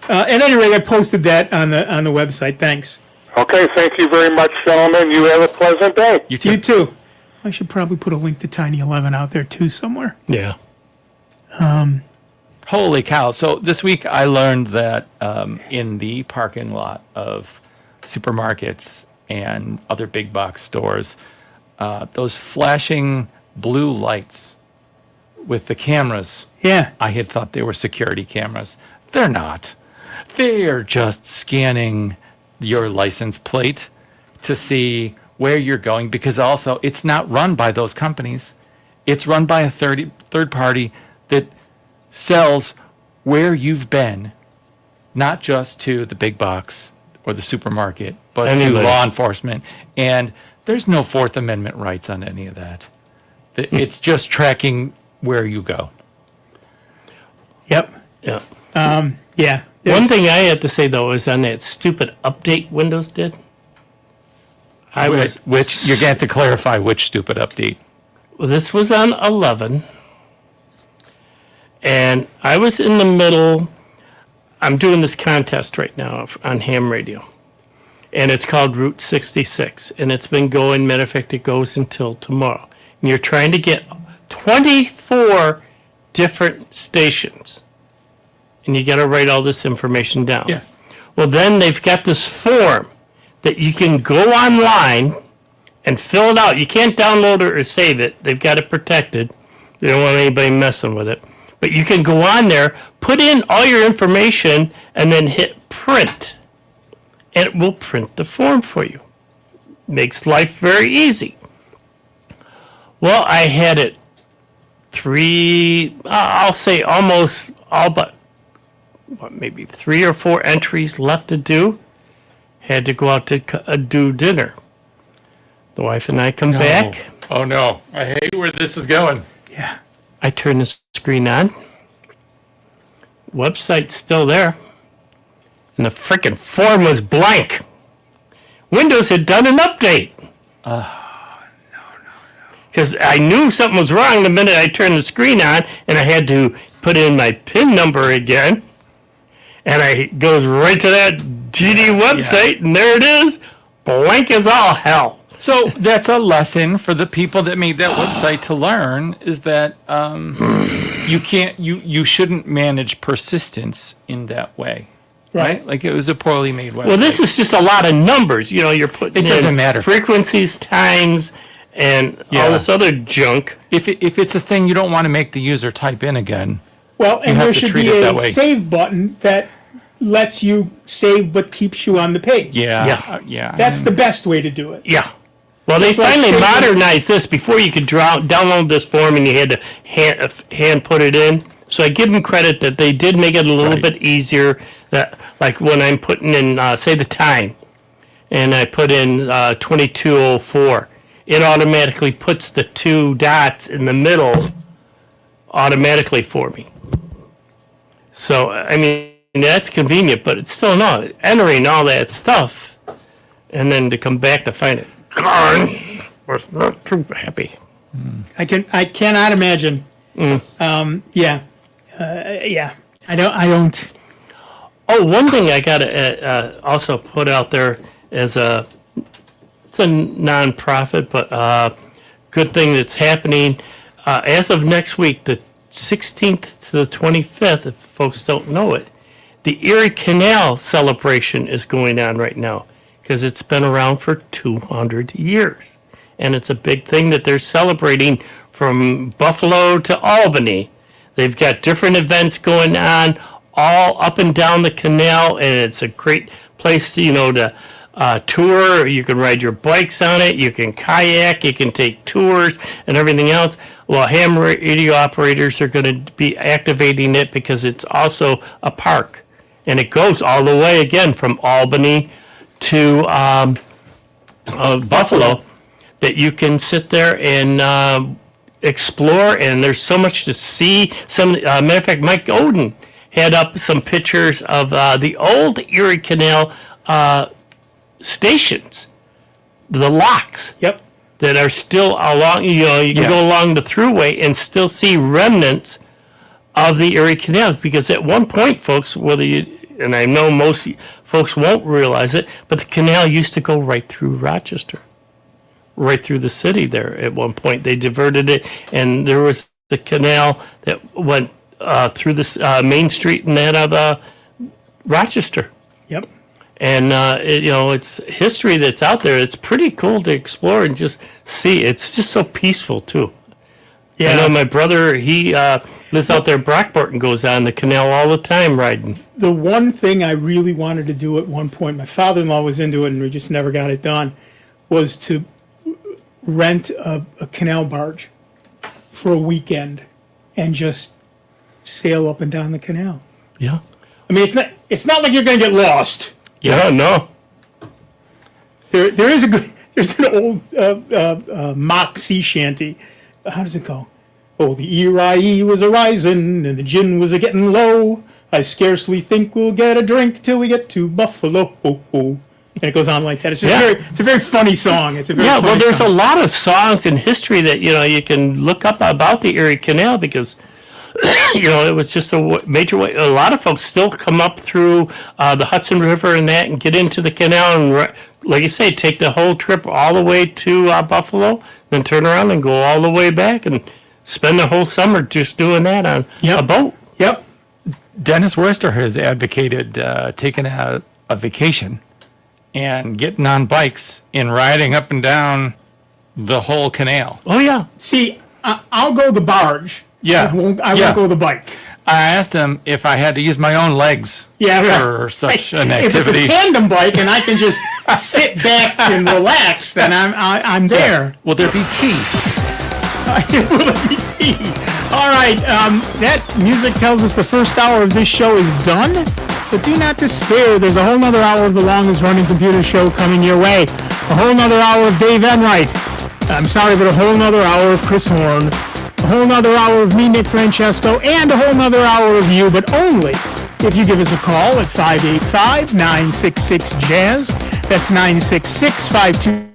At any rate, I posted that on the website. Thanks. Okay. Thank you very much, gentlemen. You have a pleasant day. You too. You too. I should probably put a link to Tiny 11 out there too somewhere. Yeah. Holy cow. So this week I learned that in the parking lot of supermarkets and other big box stores, those flashing blue lights with the cameras, Yeah. I had thought they were security cameras. They're not. They're just scanning your license plate to see where you're going, because also it's not run by those companies. It's run by a third party that sells where you've been, not just to the big box or the supermarket, but to law enforcement. And there's no Fourth Amendment rights on any of that. It's just tracking where you go. Yep. Yeah. Yeah. One thing I had to say though is on that stupid update Windows did. Which you're going to have to clarify which stupid update. Well, this was on 11, and I was in the middle. I'm doing this contest right now on ham radio, and it's called Route 66, and it's been going. Matter of fact, it goes until tomorrow. And you're trying to get 24 different stations, and you got to write all this information down. Yeah. Well, then they've got this form that you can go online and fill it out. You can't download it or save it. They've got it protected. They don't want anybody messing with it. But you can go on there, put in all your information, and then hit print. And it will print the form for you. Makes life very easy. Well, I had it I'll say almost all but, maybe 3 or 4 entries left to do. Had to go out to do dinner. The wife and I come back. Oh no. I hate where this is going. Yeah. I turn the screen on. Website's still there. And the frickin' form was blank. Windows had done an update. Because I knew something was wrong the minute I turned the screen on, and I had to put in my PIN number again. And it goes right to that GD website, and there it is, blank as all hell. So that's a lesson for the people that made that website to learn, is that you shouldn't manage persistence in that way. right? Like it was a poorly made website. Well, this is just a lot of numbers. You're putting It doesn't in matter. frequencies, times, and all this other junk. if it's a thing you don't want to make the user type in again. Well, and have there to should treat be it that a way. save button that lets you save but keeps you on the page. Yeah. That's the best way to do it. Yeah. Well, they It's like finally saving- modernized this. Before you could download this form and you had to hand put it in. So I give them credit that they did make it a little Right. bit easier. That like when I'm putting in, say, the time, and I put in 22:04, it automatically puts the 2 dots in the middle automatically for me. So I mean that's convenient, but it's still not entering all that stuff, and then to come back to find it. I was not too happy. I cannot imagine. Yeah. I don't. Oh, one thing I gotta also put out there as it's a non-profit, but good thing that's happening as of next week, the 16th to the 25th. If folks don't know it, the Erie Canal celebration is going on right now because it's been around for 200 years, and it's a big thing that they're celebrating from Buffalo to Albany. They've got different events going on all up and down the canal, and it's a great place to tour. You can ride your bikes on it, you can kayak, you can take tours and everything else. Well, ham radio operators are going to be activating it because it's also a park, and it goes all the way again from Albany to Buffalo, that you can sit there and explore, and there's so much to see. Matter of fact, Mike Oden had up some pictures of the old Erie Canal stations, the locks. Yep. That are still along. You can go along the thruway and still see remnants of the Erie Canal, because at one point, folks, and I know most folks won't realize it, but the canal used to go right through Rochester, right through the city there. At one point, they diverted it, and there was the canal that went through this Main Street and that of Rochester. Yep. And it's history that's out there. It's pretty cool to explore and just see. It's just so peaceful too. Yeah. I know my brother, he lives out there in Brockport and goes on the canal all the time riding. The one thing I really wanted to do at one point, my father-in-law was into it and we just never got it done, was to rent a canal barge for a weekend and just sail up and down the canal. Yeah. I mean, it's not like you're going to get lost. Yeah, no. There's an old mock sea shanty. How does it go? Oh, the Erie was a rising and the gin was a getting low. I scarcely think we'll get a drink till we get to Buffalo. Oh, oh. And it goes on like that. It's just it's a very funny song. It's a very Yeah, well, funny there's song. a lot of songs in history that, you can look up about the Erie Canal because, it was just a major way. A lot of folks still come up through the Hudson River and that and get into the canal and, like you say, take the whole trip all the way to Buffalo, then turn around and go all the way back and spend the whole summer just doing that on a boat. Yep. Dennis Worcester has advocated taking a vacation and getting on bikes and riding up and down the whole canal. Oh, yeah. See, I'll go the barge. Yeah. I won't go the bike. I asked him if I had to use my own legs for such an If activity. it's a tandem bike and I can just sit back and relax, then I'm there. Will there be tea? Will it be tea? All right, that music tells us the first hour of this show is done, but do not despair. There's a whole nother hour of the longest running computer show coming your way. A whole nother hour of Dave Enright. I'm sorry, but a whole nother hour of Chris Horn. A whole nother hour of me, Nick Francesco, and a whole nother hour of you, but only if you give us a call at 585-966-JAZZ. That's 966-52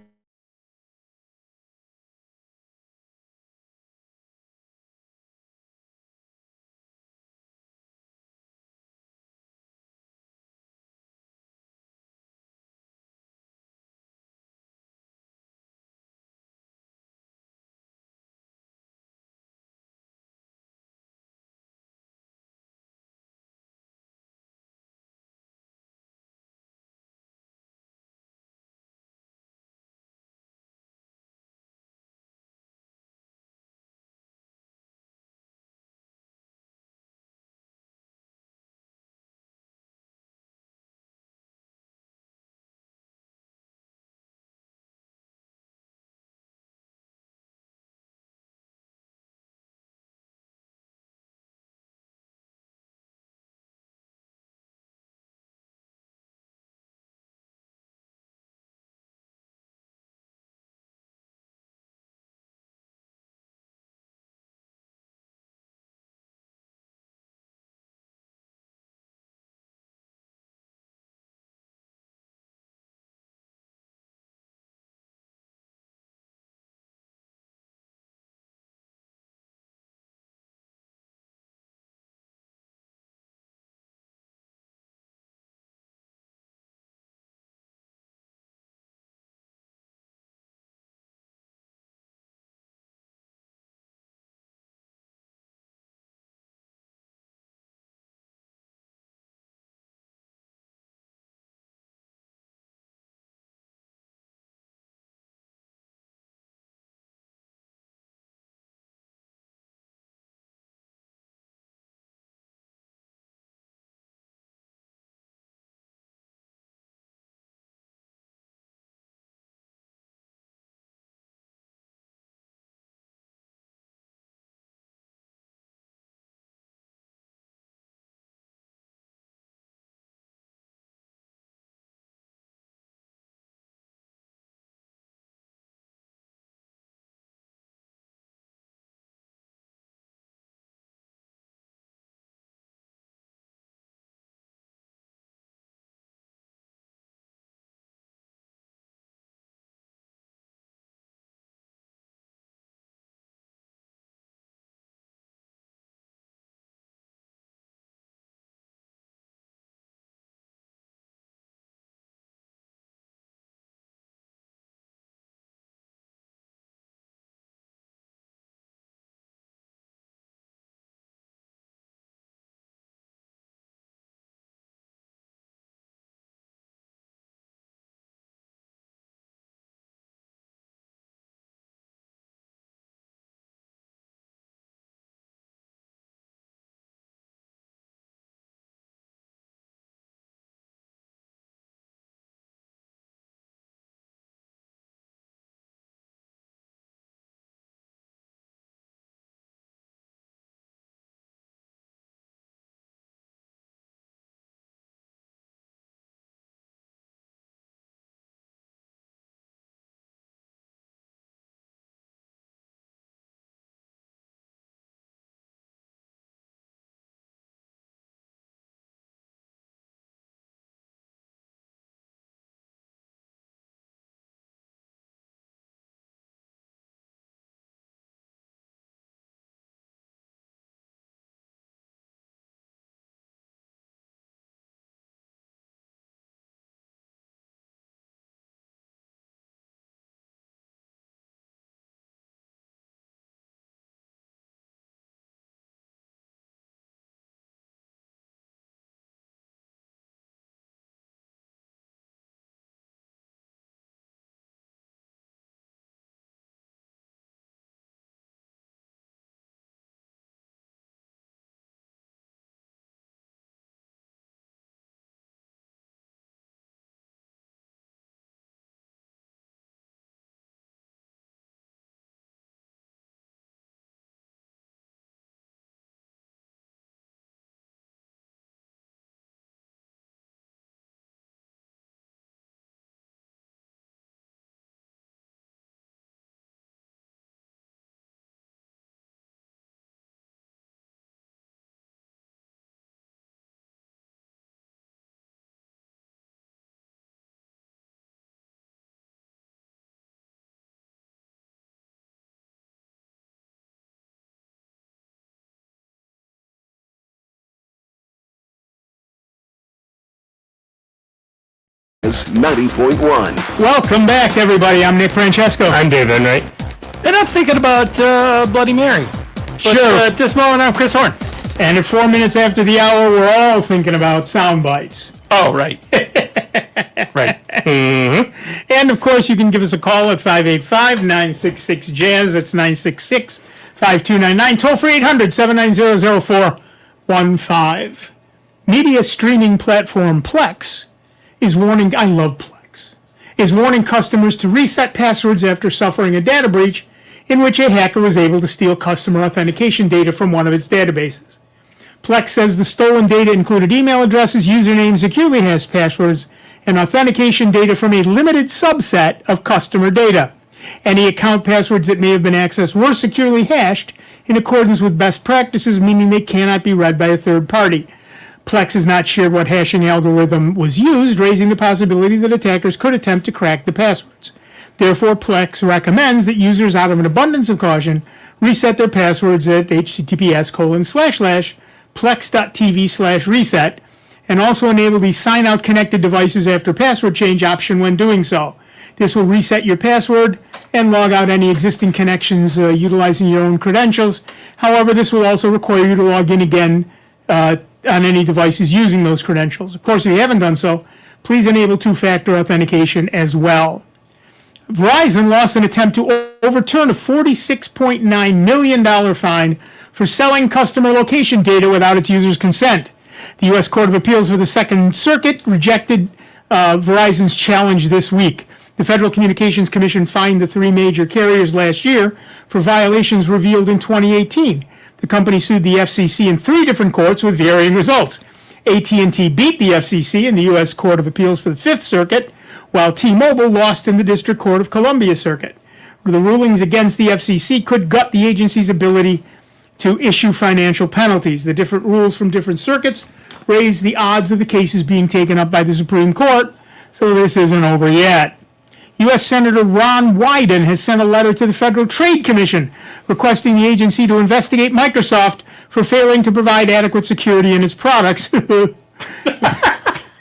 90.1. Welcome back, everybody. I'm Nick Francesco. I'm Dave Enright. And I'm thinking about Bloody Mary. But, Sure. At this moment, I'm Chris Horn. And at 4 minutes after the hour, we're all thinking about sound bites. Oh, right. Right. And of course, you can give us a call at 585-966-JAZZ. That's 966-5299. Toll free 800-790-0415. Media streaming platform Plex is warning, I love Plex, is warning customers to reset passwords after suffering a data breach in which a hacker was able to steal customer authentication data from one of its databases. Plex says the stolen data included email addresses, usernames, securely hashed passwords, and authentication data from a limited subset of customer data. Any account passwords that may have been accessed were securely hashed in accordance with best practices, meaning they cannot be read by a third party. Plex has not shared what hashing algorithm was used, raising the possibility that attackers could attempt to crack the passwords. Therefore, Plex recommends that users, out of an abundance of caution, reset their passwords at https://plex.tv/reset, and also enable the sign out connected devices after password change option when doing so. This will reset your password and log out any existing connections utilizing your own credentials. However, this will also require you to log in again on any devices using those credentials. Of course, if you haven't done so, please enable two-factor authentication as well. Verizon lost an attempt to overturn a $46.9 million fine for selling customer location data without its users' consent. The U.S. Court of Appeals for the Second Circuit rejected Verizon's challenge this week. The Federal Communications Commission fined the three major carriers last year for violations revealed in 2018. The company sued the FCC in three different courts with varying results. AT&T beat the FCC in the U.S. Court of Appeals for the Fifth Circuit, while T-Mobile lost in the District Court of Columbia Circuit. The rulings against the FCC could gut the agency's ability to issue financial penalties. The different rules from different circuits raise the odds of the cases being taken up by the Supreme Court, so this isn't over yet. U.S. Senator Ron Wyden has sent a letter to the Federal Trade Commission requesting the agency to investigate Microsoft for failing to provide adequate security in its products. You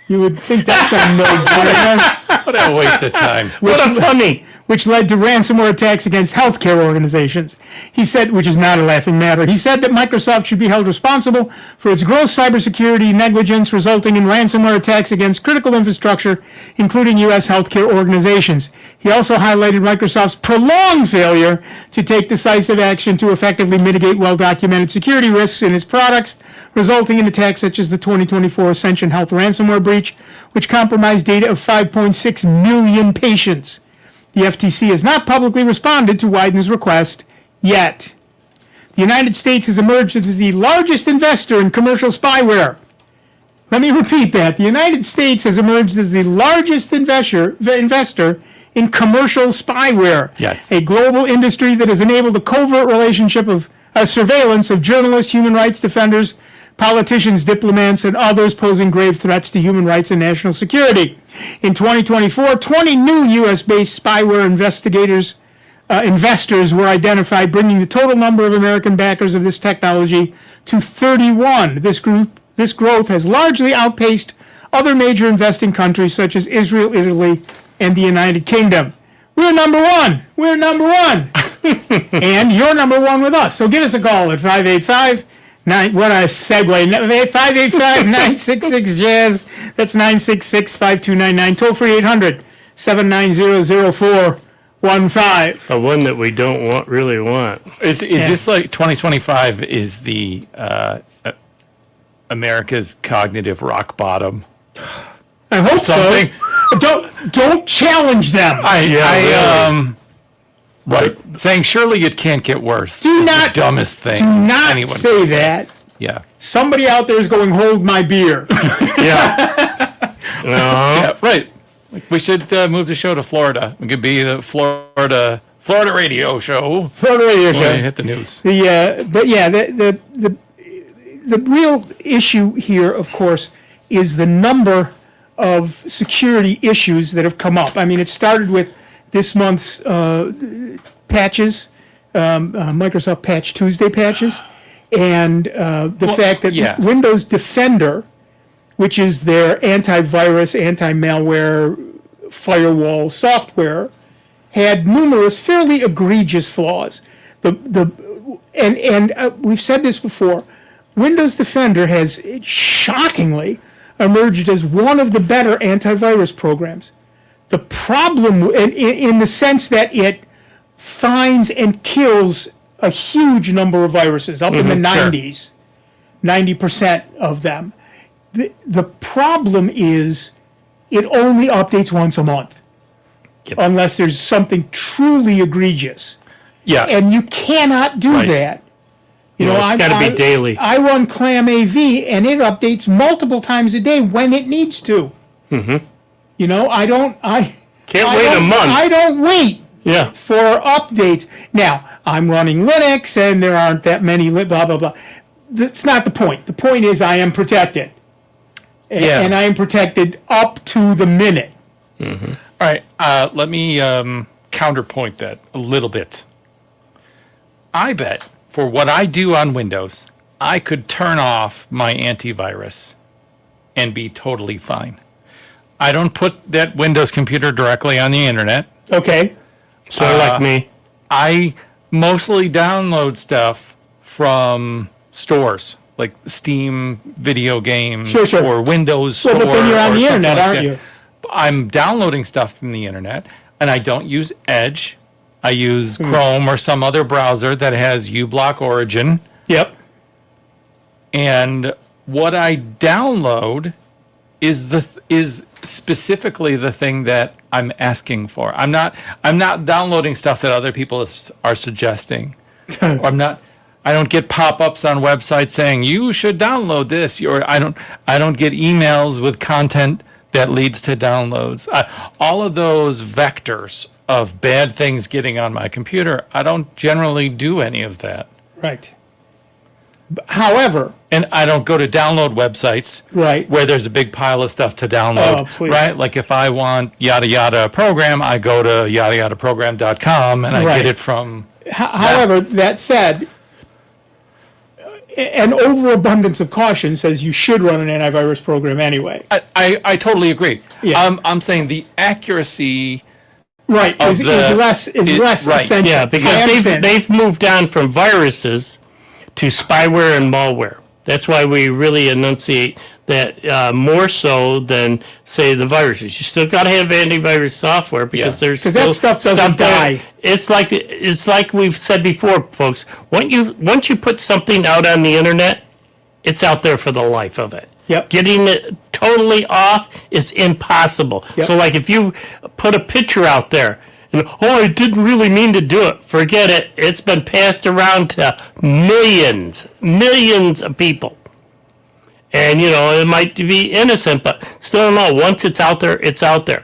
would think that's a no-brainer. What a waste of time. What a funny. Which led to ransomware attacks against healthcare organizations. He said, which is not a laughing matter, he said that Microsoft should be held responsible for its gross cybersecurity negligence resulting in ransomware attacks against critical infrastructure, including U.S. healthcare organizations. He also highlighted Microsoft's prolonged failure to take decisive action to effectively mitigate well-documented security risks in its products, resulting in attacks such as the 2024 Ascension Health ransomware breach, which compromised data of 5.6 million patients. The FTC has not publicly responded to Wyden's request yet. The United States has emerged as the largest investor in commercial spyware. Let me repeat that. The United States has emerged as the largest investor in commercial spyware. Yes. A global industry that has enabled the covert relationship of surveillance of journalists, human rights defenders, politicians, diplomats, and others posing grave threats to human rights and national security. In 2024, 20 new U.S.-based spyware investors were identified, bringing the total number of American backers of this technology to 31. This growth has largely outpaced other major investing countries such as Israel, Italy, and the United Kingdom. We're number one. We're number one. And you're number one with us. So give us a call at 585- what a segue. 585-966-JAZZ. That's 966-5299. Toll free 800-790-0415. A one that we don't really want. Is this like 2025 is the America's cognitive rock bottom? I hope Something? so. Don't challenge them. Right. Saying surely it can't get worse. Do is not- the dumbest thing. Do not anyone say could that. Yeah. Somebody out there is going, hold my beer. Yeah. Yeah. Right. Like we should move the show to Florida. We could be the Florida radio show. Florida radio When show. we hit the news. The real issue here, of course, is the number of security issues that have come up. I mean, it started with this month's patches, Microsoft Patch Tuesday patches, and the fact that yeah. Windows Defender, which is their antivirus, anti-malware firewall software, had numerous fairly egregious flaws. We've said this before. Windows Defender has shockingly emerged as one of the better antivirus programs. The problem, in the sense that it finds and kills a huge number of viruses, up in the 90s, 90% of them. The problem is it only updates once a month, unless there's something truly egregious. Yeah. And you cannot do that. You know, it's got to be daily. I run Clam AV, and it updates multiple times a day when it needs to. Mm-hmm. You know, Can't wait a month. I don't wait Yeah. for updates. Now, I'm running Linux, and there aren't that many, blah, blah, blah. That's not the point. The point is I am protected. Yeah. And I am protected up to the minute. All right, let me counterpoint that a little bit. I bet for what I do on Windows, I could turn off my antivirus and be totally fine. I don't put that Windows computer directly on the internet. Okay. So like me. I mostly download stuff from stores, like Steam video games Sure. or Windows Store. Well, but then you're on or the something internet, like aren't that. you? I'm downloading stuff from the internet, and I don't use Edge. I use Chrome or some other browser that has uBlock Origin. Yep. And what I download is specifically the thing that I'm asking for. I'm not downloading stuff that other people are suggesting. Or I don't get pop-ups on websites saying you should download this. Or I don't get emails with content that leads to downloads. All of those vectors of bad things getting on my computer, I don't generally do any of that. Right. However, And I don't go to download websites Right. where there's a big pile of stuff to download. Oh, please. Right? Like if I want yada yada program, I go to yadayadaprogram.com and I Right. get it from. however, that said, an overabundance of caution says you should run an antivirus program anyway. I totally agree. Yeah. I'm saying the accuracy. Right. Of Is the- less right. essential. Yeah, I because understand. they've moved on from viruses to spyware and malware. That's why we really enunciate that more so than, say, the viruses. You still got to have antivirus software because Yeah. there's 'Cause that still stuff doesn't there. die. It's like we've said before, folks. Once you put something out on the internet, it's out there for the life of it. Yep. Getting it totally off is impossible. Yep. So, like, if you put a picture out there, and, I didn't really mean to do it. Forget it. It's been passed around to millions of people. And, it might be innocent, but still no. Once it's out there, it's out there.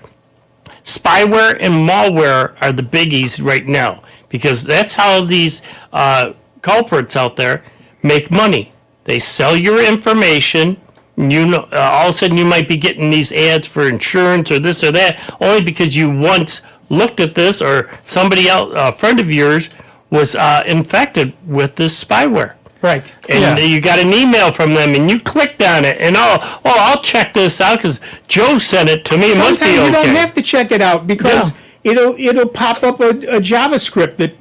Spyware and malware are the biggies right now because that's how these culprits out there make money. They sell your information. All of a sudden you might be getting these ads for insurance or this or that only because you once looked at this or somebody else, a friend of yours, was infected with this spyware. Right. And you got an email from them, and you clicked on it, and I'll check this out because Joe sent it to me. It must be Sometimes okay. you don't have to check it out because it'll pop up a JavaScript that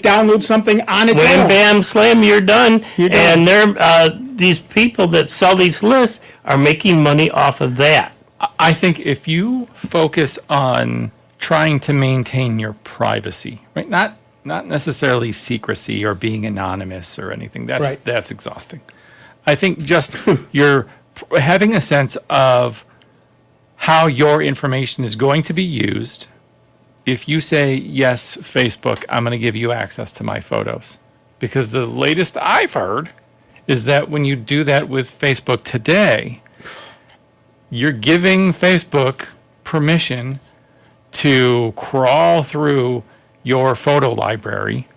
downloads something on its Wham, own. bam, slam, you're done. You're done. And they're these people that sell these lists are making money off of that. I think if you focus on trying to maintain your privacy, right? Not necessarily secrecy or being anonymous or anything. That's exhausting. I think just you're having a sense of how your information is going to be used. If you say, yes, Facebook, I'm going to give you access to my photos. Because the latest I've heard is that when you do that with Facebook today, you're giving Facebook permission to crawl through your photo library,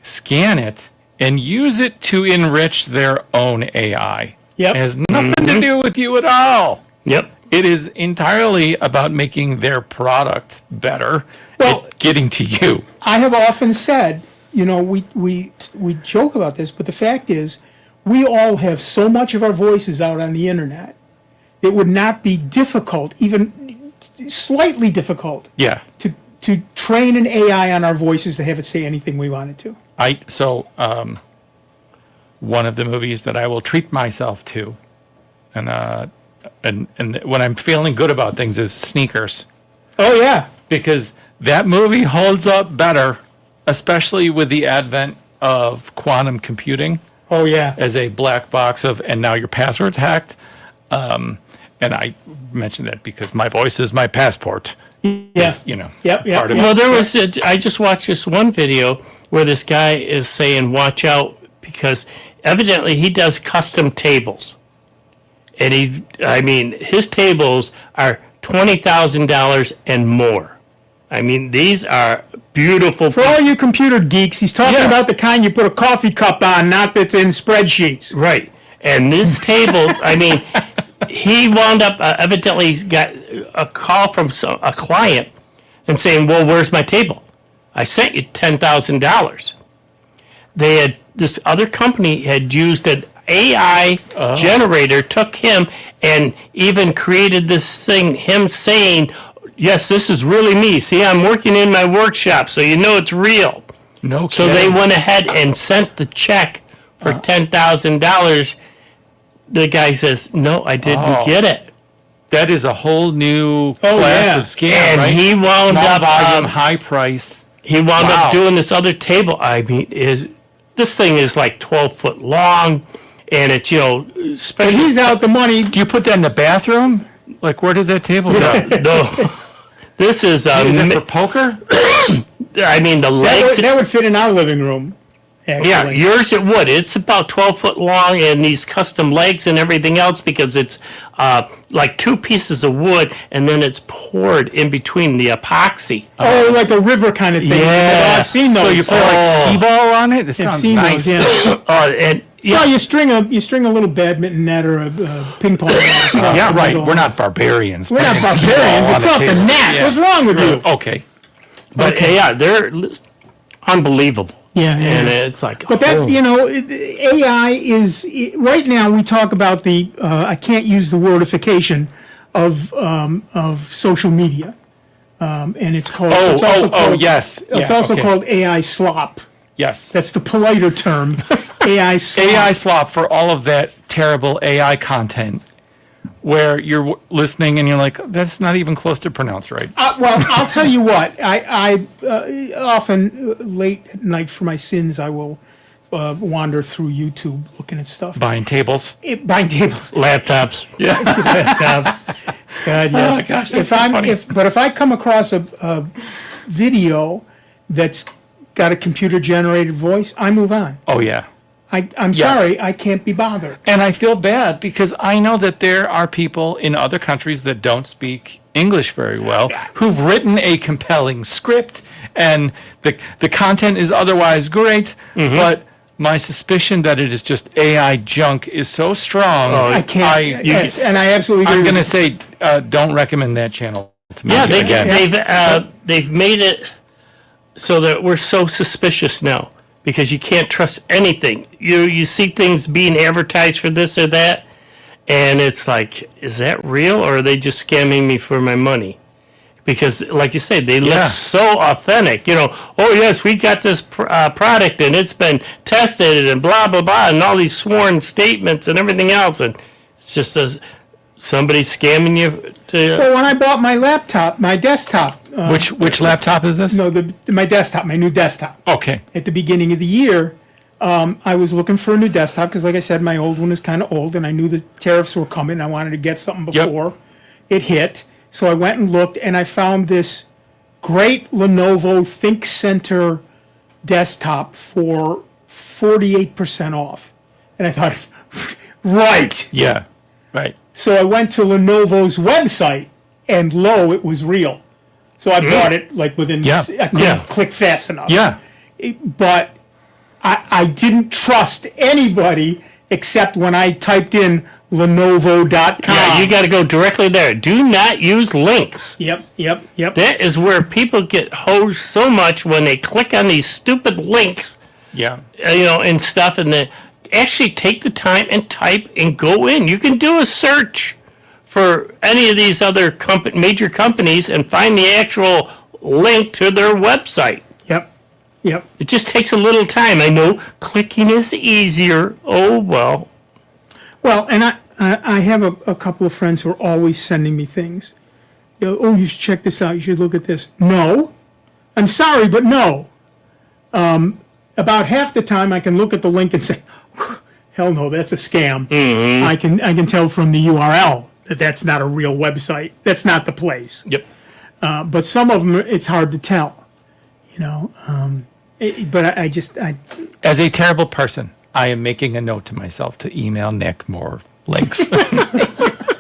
scan it, and use it to enrich their own AI. Yep. It has nothing to do with you at all. Yep. It is entirely about making their product better at getting to you. I have often said, we joke about this, but the fact is, we all have so much of our voices out on the internet it would not be difficult, even slightly difficult, Yeah. to train an AI on our voices to have it say anything we want it to. One of the movies that I will treat myself to, and when I'm feeling good about things, is Sneakers, Oh yeah, because that movie holds up better, especially with the advent of quantum computing oh yeah. as a black box of, and now your password's hacked. And I mentioned that because my voice is my passport. Yeah. Is, Yep, yep, part of yep. Well, there was. I just watched this one video where this guy is saying, "Watch out," because evidently he does custom tables, and his tables are $20,000 and more. I mean, these are beautiful. For all you computer geeks, he's talking Yeah. about the kind you put a coffee cup on, not that's in spreadsheets. Right. And these tables, he wound up evidently got a call from a client and saying, well, where's my table? I sent you $10,000. This other company had used an AI generator, took him and even created this thing, him saying, yes, this is really me. See, I'm working in my workshop, so you know it's real. No So they went ahead and sent the check for $10,000. The guy says, no, I didn't get it. That is a whole new class yeah. of scam, And right? he wound Small up volume, high price. he wound Wow. up doing this other table. This thing is like 12 foot long, and it's, But special. he's out the money. Do you put that in the bathroom? Like, where does that table go? No, this is, Is that for poker? the legs. That would fit in our living room. Actually. Yeah, yours it would. It's about 12 foot long and these custom legs and everything else because it's like two pieces of wood and then it's poured in between the epoxy. Oh, like a river kind of thing. Yeah. I've seen those. So you put like skee ball on it? It sounds seen nice. those, yeah. And Well, you string a little badminton net or a ping pong net. Yeah, right. We're not barbarians. We're not putting skee ball barbarians. on It's not the table. net. Yeah. What's wrong with you? Okay. but yeah, they're unbelievable. Yeah, yeah. And it's like, But that, AI is, right now we talk about I can't use the wordification of social media. And it's called, it's also called, yes. it's Yeah, also okay. called AI slop. Yes. That's the politer term. AI slop. AI slop for all of that terrible AI content where you're listening and you're like, that's not even close to pronounced right. Well, I'll tell you what. I often late at night for my sins, I will wander through YouTube looking at stuff. Buying tables. Buying tables. laptops. Yeah. Laptops. God, yes. Oh my gosh, that's so funny. But if I come across a video that's got a computer generated voice, I move on. Oh, yeah. I'm Yes. sorry, I can't be bothered. And I feel bad because I know that there are people in other countries that don't speak English very well who've written a compelling script and the content is otherwise great, but my suspicion that it is just AI junk is so strong. I can't. Yes, and I absolutely agree. I'm going to with say don't recommend that channel to me Yeah, again. they've made it so that we're so suspicious now because you can't trust anything. You see things being advertised for this or that, and it's like, is that real or are they just scamming me for my money? Because, like you say, they Yeah. look so authentic. Oh yes, we got this product and it's been tested and blah blah blah, and all these sworn statements and everything else, and it's just somebody scamming you. Well, when I bought my laptop, my desktop, Which laptop is this? no, my desktop, my new desktop, Okay. at the beginning of the year, I was looking for a new desktop because, like I said, my old one is kind of old, and I knew the tariffs were coming. And I wanted to get something before it hit. So I went and looked, and I found this great Lenovo ThinkCenter desktop for 48% off. And I thought, right. Yeah. Right. So I went to Lenovo's website, and lo, it was real. So I bought it like within. Yeah. I couldn't click fast enough. Yeah. But I didn't trust anybody except when I typed in Lenovo.com. Yeah, you got to go directly there. Do not use links. Yep. That is where people get hosed so much when they click on these stupid links, Yeah. and stuff, and then actually take the time and type and go in. You can do a search for any of these other major companies and find the actual link to their website. Yep. Yep. It just takes a little time. I know clicking is easier. Oh, well. Well, and I have a couple of friends who are always sending me things. You know, oh, you should check this out. You should look at this. No. I'm sorry, but no. About half the time I can look at the link and say, hell no, that's a scam. Mm-hmm. I can tell from the URL that that's not a real website. That's not the place. Yep. But some of them, it's hard to tell. You know, but I As a terrible person, I am making a note to myself to email Nick more links.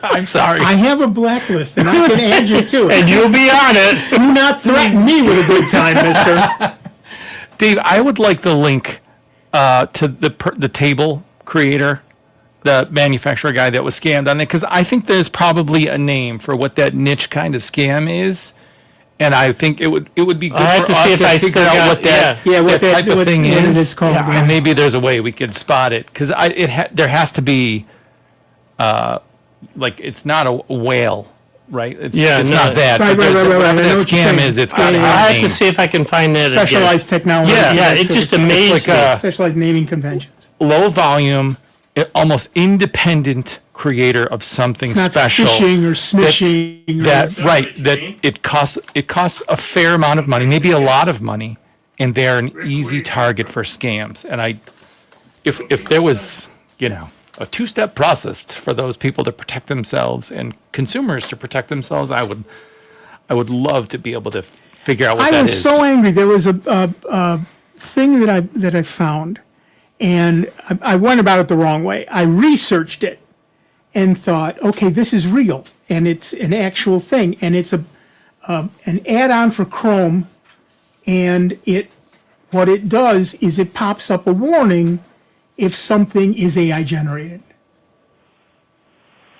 I'm sorry. I have a blacklist, and I can add you to it. And you'll be on it. Do not threaten me with a good time, mister. Dave, I would like the link to the table creator, the manufacturer guy that was scammed on it, because I think there's probably a name for what that niche kind of scam is, and I think it would be good I'll have for to us see if to I figure still out got- what that, yeah, what that type of thing what it is, is called, yeah. and maybe there's a way we could spot it, because there has to be, like, it's not a whale, right? It's Yeah, it's no. not that. Right, but there's right, the- right, whatever I know that what you're scam saying. is, it's got to Yeah, have I'll a have name. to see if I can find that again. Specialized technology. Yeah. Yeah, it just amazed It's me. like Specialized naming conventions. low volume, almost independent creator of something It's not special. phishing or smishing. That it costs a fair amount of money, maybe a lot of money, and they're an easy target for scams. And if there was, a two-step process for those people to protect themselves and consumers to protect themselves, I would love to be able to figure out what I that was is. so angry. There was a thing that I found, and I went about it the wrong way. I researched it and thought, okay, this is real, and it's an actual thing, and it's an add-on for Chrome, and what it does is it pops up a warning if something is AI generated,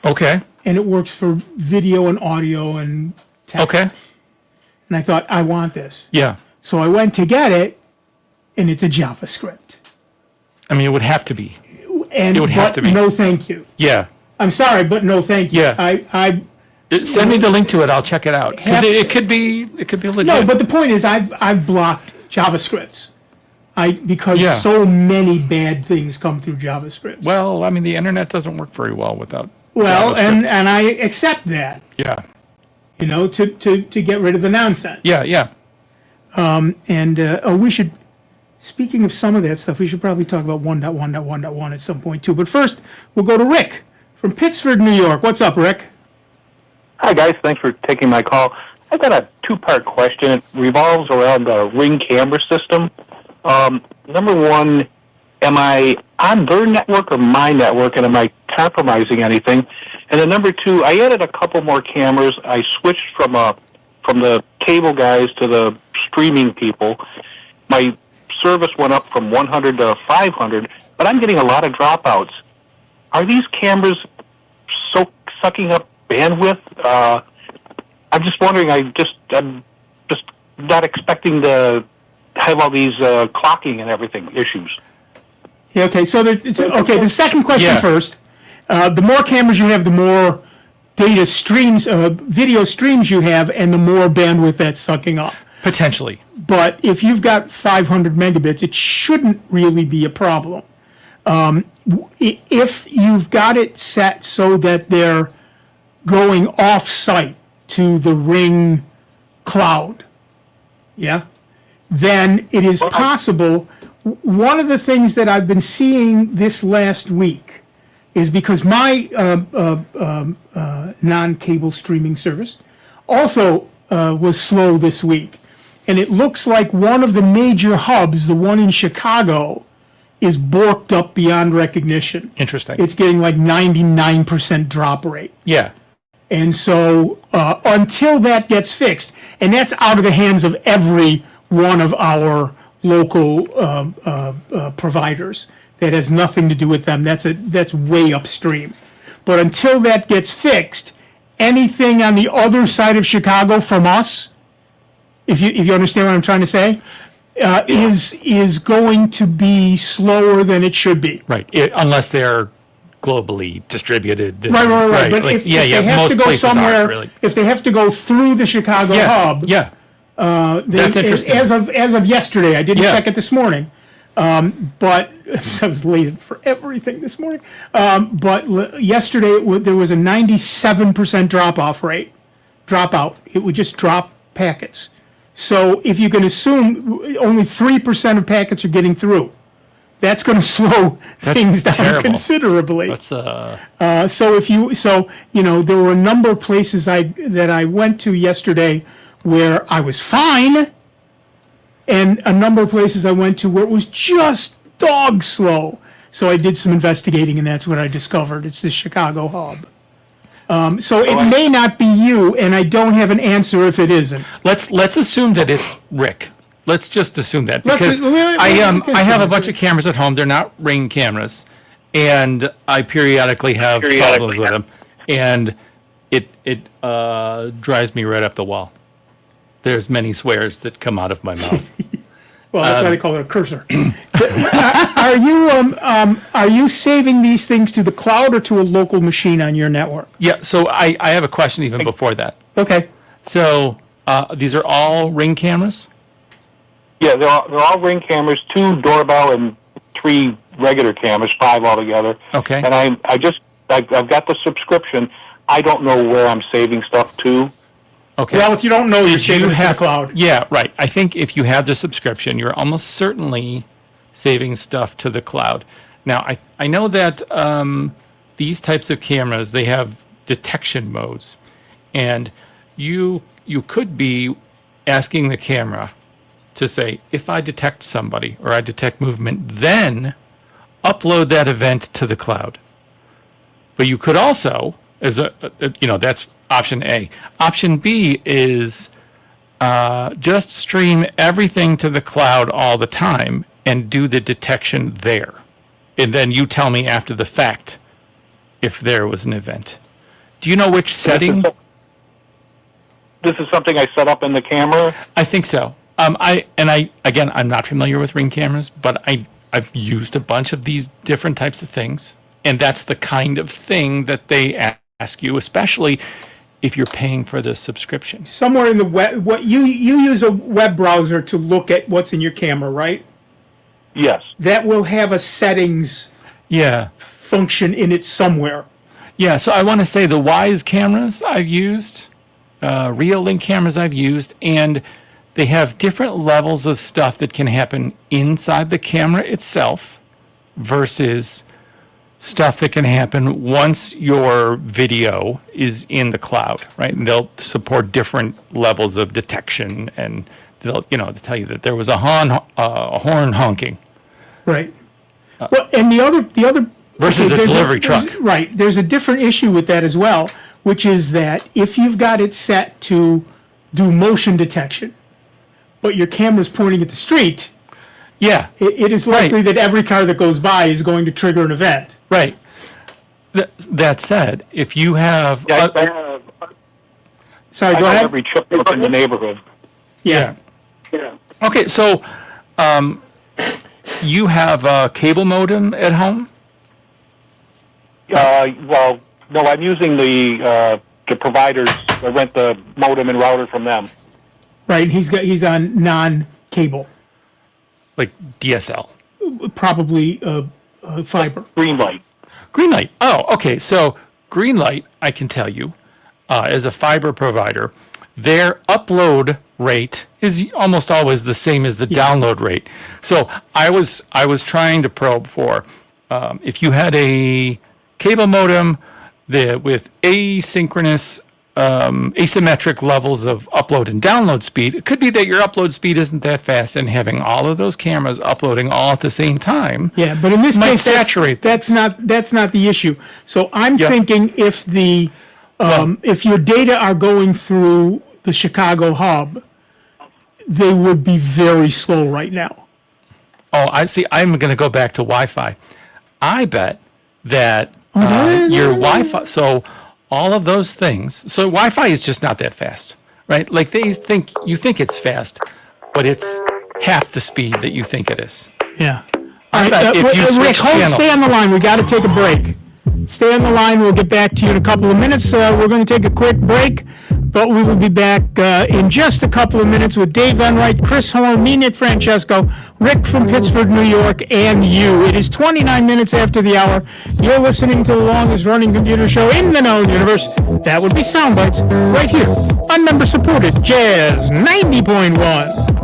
Okay. and it works for video and audio and text. Okay. And I thought, I want this. Yeah. So I went to get it, and it's a JavaScript. I mean, it would have to be. And It would have but to be. no, thank you. Yeah. I'm sorry, but no, thank you. Yeah. I Send me the link to it. I'll check it out because Have- it could be legit. no, but the point is, I've blocked JavaScripts. Because Yeah. so many bad things come through JavaScript. Well, I mean, the internet doesn't work very well without. Well, JavaScript. and I accept that. Yeah. To get rid of the nonsense. Yeah. Yeah. And we should. Speaking of some of that stuff, we should probably talk about 1.1.1.1 at some point too. But first, we'll go to Rick from Pittsford, New York. What's up, Rick? Hi, guys. Thanks for taking my call. I've got a two-part question. It revolves around the Ring camera system. Number one, am I on their network or my network, and am I compromising anything? And then number two, I added a couple more cameras. I switched from the cable guys to the streaming people. My service went up from 100 to 500, but I'm getting a lot of dropouts. Are these cameras sucking up bandwidth? I'm just wondering. I'm just not expecting to have all these clocking and everything issues. Yeah, okay, so the second question Yeah. first. The more cameras you have, the more data streams, video streams you have, and the more bandwidth that's sucking up. Potentially. But if you've got 500 megabits, it shouldn't really be a problem. If you've got it set so that they're going off-site to the Ring cloud, yeah, then it is possible. One of the things that I've been seeing this last week is because my non-cable streaming service also was slow this week. And it looks like one of the major hubs, the one in Chicago, is borked up beyond recognition. Interesting. It's getting like 99% drop rate. Yeah. And so until that gets fixed, and that's out of the hands of every one of our local providers. That has nothing to do with them. That's way upstream. But until that gets fixed, anything on the other side of Chicago from us, if you understand what I'm trying to say, is going to be slower than it should be. Right. Unless they're globally distributed. Right. But like, if they have most to go places somewhere, aren't really. if they have to go through the Chicago hub, That's interesting. as of yesterday, I didn't Yeah. check it this morning, but I was late for everything this morning. Yesterday there was a 97% dropout. It would just drop packets. So if you can assume only 3% of packets are getting through, that's going to slow things down terrible. considerably. That's There were a number of places that I went to yesterday where I was fine, and a number of places I went to where it was just dog slow. So I did some investigating, and that's what I discovered. It's the Chicago hub. So it may not be you, and I don't have an answer if it isn't. let's assume that it's Rick. Let's just assume that Let's because we I can have a assume bunch of cameras at home. They're not Ring cameras, and I periodically have problems with them, and it drives me right up the wall. There's many swears that come out of my mouth. Well, that's why they call it a cursor. Are you saving these things to the cloud or to a local machine on your network? Yeah, so I have a question even before that. Okay. So these are all Ring cameras? Yeah, they're all Ring cameras, 2 doorbell and 3 regular cameras, 5 altogether. Okay. And I've got the subscription. I don't know where I'm saving stuff to. Okay. Well, if you don't know, you're Did saving you it to the have cloud. Yeah, right. I think if you have the subscription, you're almost certainly saving stuff to the cloud. Now, I know that these types of cameras, they have detection modes, and you could be asking the camera to say, if I detect somebody or I detect movement, then upload that event to the cloud. But you could also, that's option A. Option B is just stream everything to the cloud all the time and do the detection there. And then you tell me after the fact if there was an event. Do you know which setting? This is something I set up in the camera? I think so. I'm not familiar with Ring cameras, but I've used a bunch of these different types of things, and that's the kind of thing that they ask you, especially if you're paying for the subscription. Somewhere in the web, what you use a web browser to look at what's in your camera, right? Yes. That will have a settings Yeah. function in it somewhere. Yeah, so I want to say the Wise cameras I've used, Reolink cameras I've used, and they have different levels of stuff that can happen inside the camera itself versus stuff that can happen once your video is in the cloud, right? And they'll support different levels of detection, and they'll tell you that there was a horn honking. Right. Well, and the other Versus a there's delivery truck. Right. There's a different issue with that as well, which is that if you've got it set to do motion detection, but your camera's pointing at the street, Yeah, it is likely that every car that goes by is going to trigger an event. right. That said, if you have... Sorry, I go have ahead. every chip up in the neighborhood. Yeah. Okay, so you have a cable modem at home? Well, no, I'm using the providers. I rent the modem and router from them. Right. He's on non-cable, Like DSL? probably fiber. Greenlight. Greenlight. Oh, okay. So Greenlight, I can tell you, as a fiber provider, their upload rate is almost always the same as the download rate. So I was trying to probe for if you had a cable modem with asynchronous, asymmetric levels of upload and download speed. It could be that your upload speed isn't that fast, and having all of those cameras uploading all at the same time. Yeah, but in this might case, saturate that's not the issue. So I'm thinking if if your data are going through the Chicago hub, they would be very slow right now. Oh, I see. I'm going to go back to Wi-Fi. I bet that your Wi-Fi. So all of those things. So Wi-Fi is just not that fast, right? Like you think it's fast, but it's half the speed that you think it is. Yeah. I All bet right, if you Rick, switch channels. stay on the line. We got to take a break. Stay on the line. We'll get back to you in a couple of minutes. We're going to take a quick break, but we will be back in just a couple of minutes with Dave Enright, Chris Horn, me, Nick Francesco, Rick from Pittsford, New York, and you. It is 29 minutes after the hour. You're listening to the longest running computer show in the known universe. That would be Soundbites, right here on member-supported Jazz 90.1.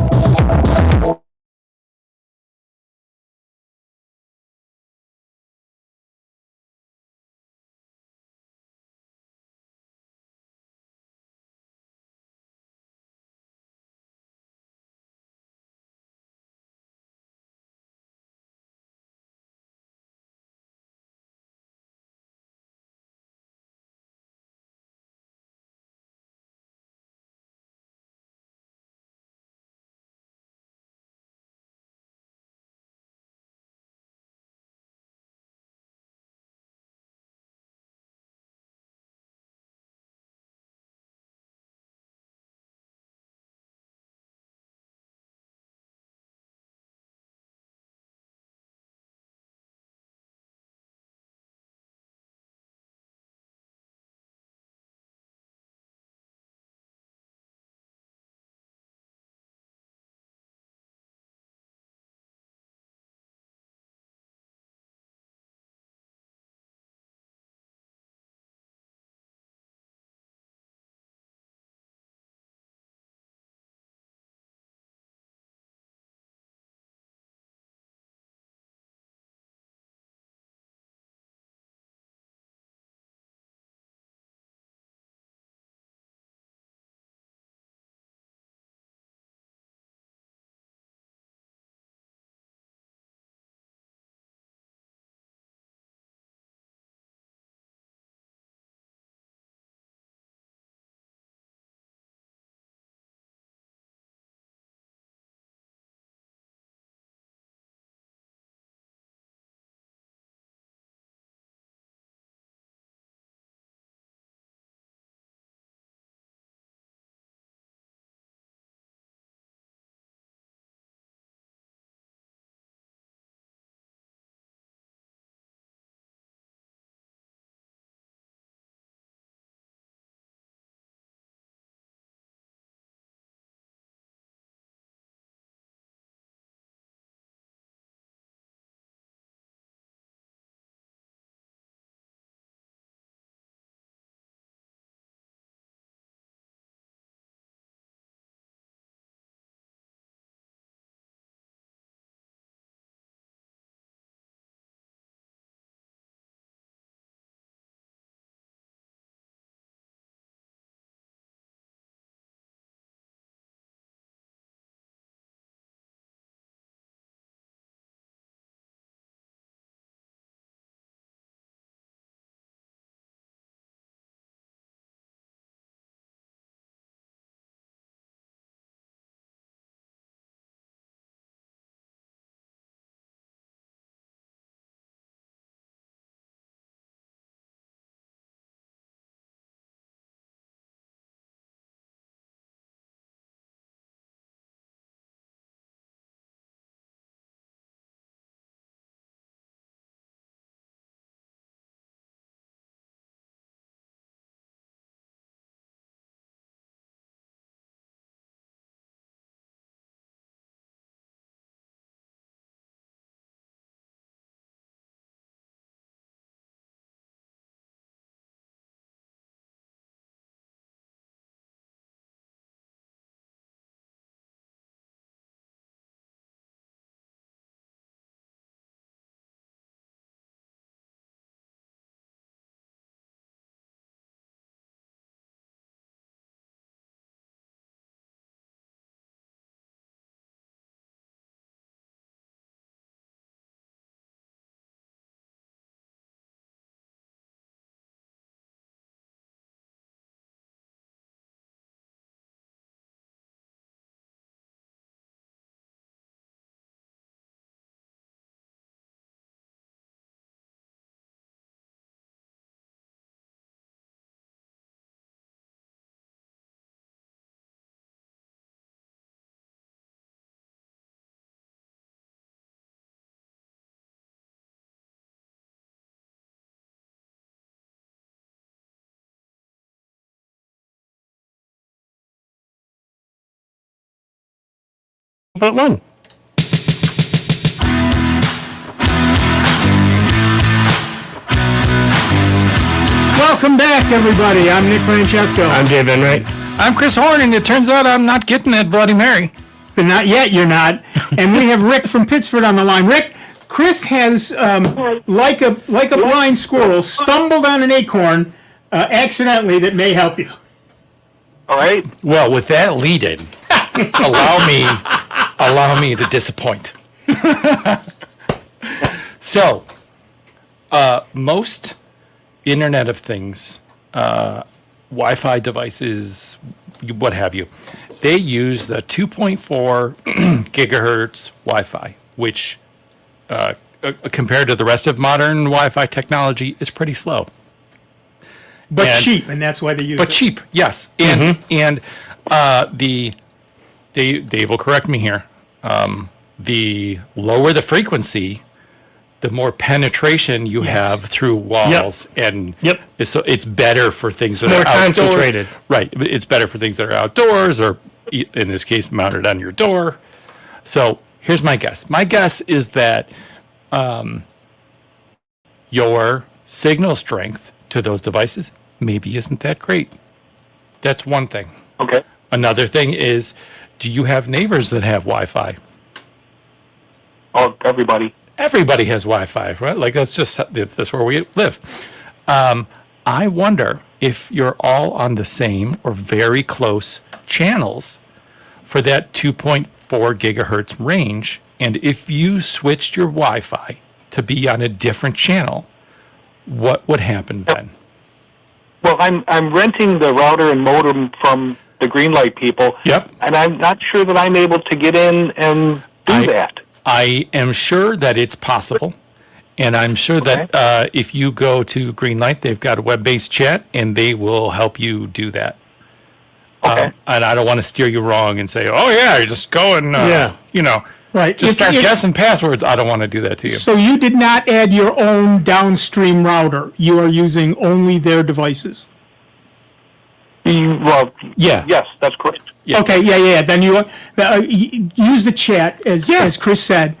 but one. Welcome back, everybody. I'm Nick Francesco. I'm Dave Enright. I'm Chris Horn, and it turns out I'm not getting that Bloody Mary. But not yet, you're not. And we have Rick from Pittsford on the line. Rick, Chris has, like a blind squirrel, stumbled on an acorn accidentally that may help you. All right. Well, with that lead-in, allow me to disappoint. So, most Internet of Things, Wi-Fi devices, what have you, they use the 2.4 gigahertz Wi-Fi, which compared to the rest of modern Wi-Fi technology is pretty slow. But And- cheap, and that's why they use it. But cheap, yes. And Dave will correct me here. The lower the frequency, the more penetration you have through walls, and Yep. so it's better for things that More are outdoors. concentrated. Right, it's better for things that are outdoors, or in this case, mounted on your door. So here's my guess. My guess is that your signal strength to those devices maybe isn't that great. That's one thing. Okay. Another thing is, do you have neighbors that have Wi-Fi? Oh, everybody. Everybody has Wi-Fi, right? Like that's where we live. I wonder if you're all on the same or very close channels for that 2.4 gigahertz range, and if you switched your Wi-Fi to be on a different channel, what would happen then? Well, I'm renting the router and modem from the Greenlight people. Yep. And I'm not sure that I'm able to get in and do that. I am sure that it's possible, and I'm sure that if you go to Greenlight, they've got a web-based chat, and they will help you do that. Okay. And I don't want to steer you wrong and say, "Oh yeah, you just go and Right. just If- start if- guessing passwords." I don't want to do that to you. So you did not add your own downstream router. You are using only their devices. Well, Yeah. yes, that's correct. Yeah. Okay, yeah. Then you use the chat, as Chris said.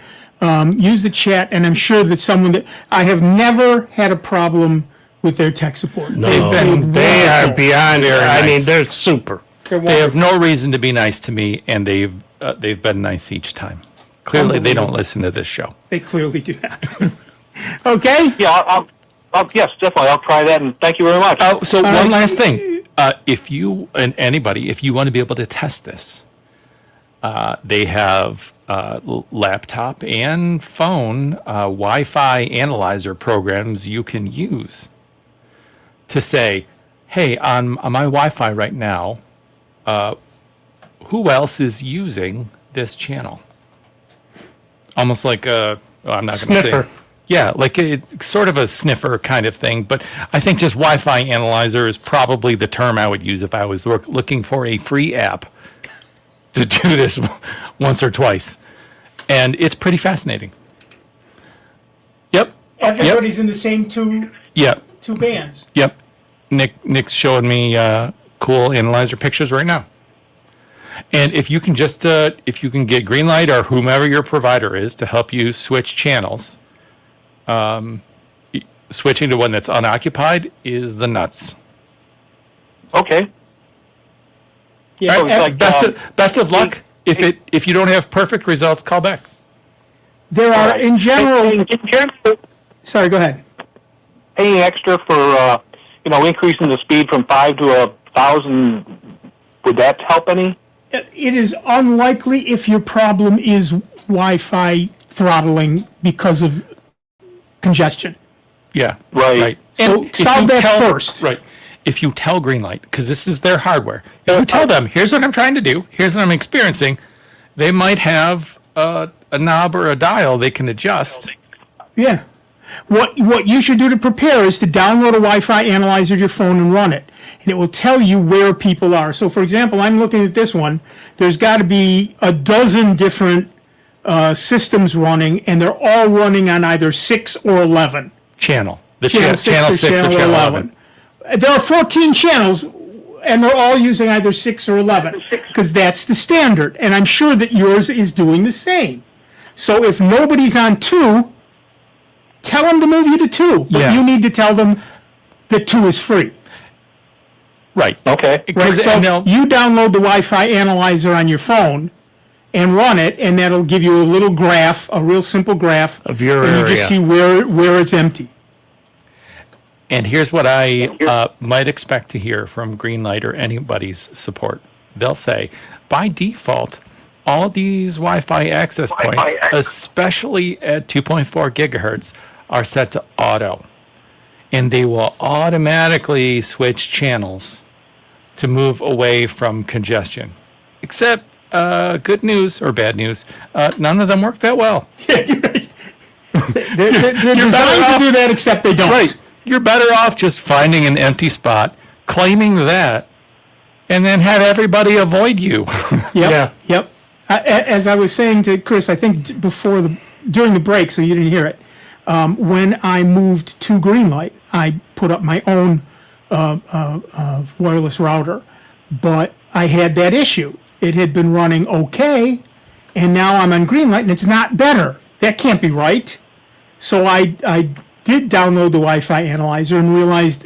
Use the chat, and I'm sure that I have never had a problem with their tech support. They are beyond. I mean, nice. they're super. They have no reason to be nice to me, and they've been nice each time. Clearly, they don't listen to this show. They clearly do not. Okay? Yeah, yes, definitely. I'll try that, and thank you very much. So right. one last thing. If you and anybody, if you want to be able to test this, they have laptop and phone Wi-Fi analyzer programs you can use to say, hey, on my Wi-Fi right now, who else is using this channel? Almost like I'm not going to say. Sniffer. Yeah, like it's sort of a sniffer kind of thing, but I think just Wi-Fi analyzer is probably the term I would use if I was looking for a free app to do this once or twice. And it's pretty fascinating. Yep. Everybody's in the same two Yep. bands. Yep. Nick's showing me cool analyzer pictures right now. And if you can just if you can get Greenlight or whomever your provider is to help you switch channels, switching to one that's unoccupied is the nuts. Okay. Yeah, So it's like, Best of luck. If you don't have perfect results, call back. there are, in general... Sorry, go ahead. Paying extra for, increasing the speed from 5 to 1,000, would that help any? It is unlikely if your problem is Wi-Fi throttling because of congestion. Yeah. Right. So if solve you that tell- first. Right. If you tell Greenlight, because this is their hardware, if you tell them, here's what I'm trying to do, here's what I'm experiencing, they might have a knob or a dial they can adjust. Yeah. What you should do to prepare is to download a Wi-Fi analyzer to your phone and run it. And it will tell you where people are. So, for example, I'm looking at this one. There's got to be a dozen different systems running, and they're all running on either 6 or 11. Channel. The Channel channel 6 or channel 11. There are 14 channels, they're all using either 6 or 11, because that's the standard. And I'm sure that yours is doing the same. So if nobody's on 2, tell them to move you to 2. But Yeah. you need to tell them that 2 is free. Right. Okay. Right? Because So you download the Wi-Fi analyzer on your phone and run it, and that'll give you a little graph, a real simple graph Of your and you just see area. where it's empty. And here's what I might expect to hear from Greenlight or anybody's support. They'll say, by default, all these Wi-Fi access points, especially at 2.4 gigahertz, are set to auto. And they will automatically switch channels to move away from congestion. Except, good news or bad news, none of them work that well. They're designed to do that, except they don't. Right. You're better off just finding an empty spot, claiming that, and then have everybody avoid you. Yep. Yeah. Yep. As I was saying to Chris, I think during the break, so you didn't hear it. When I moved to Greenlight, I put up my own wireless router, but I had that issue. It had been running okay, and now I'm on Greenlight, and it's not better. That can't be right. So I did download the Wi-Fi analyzer and realized,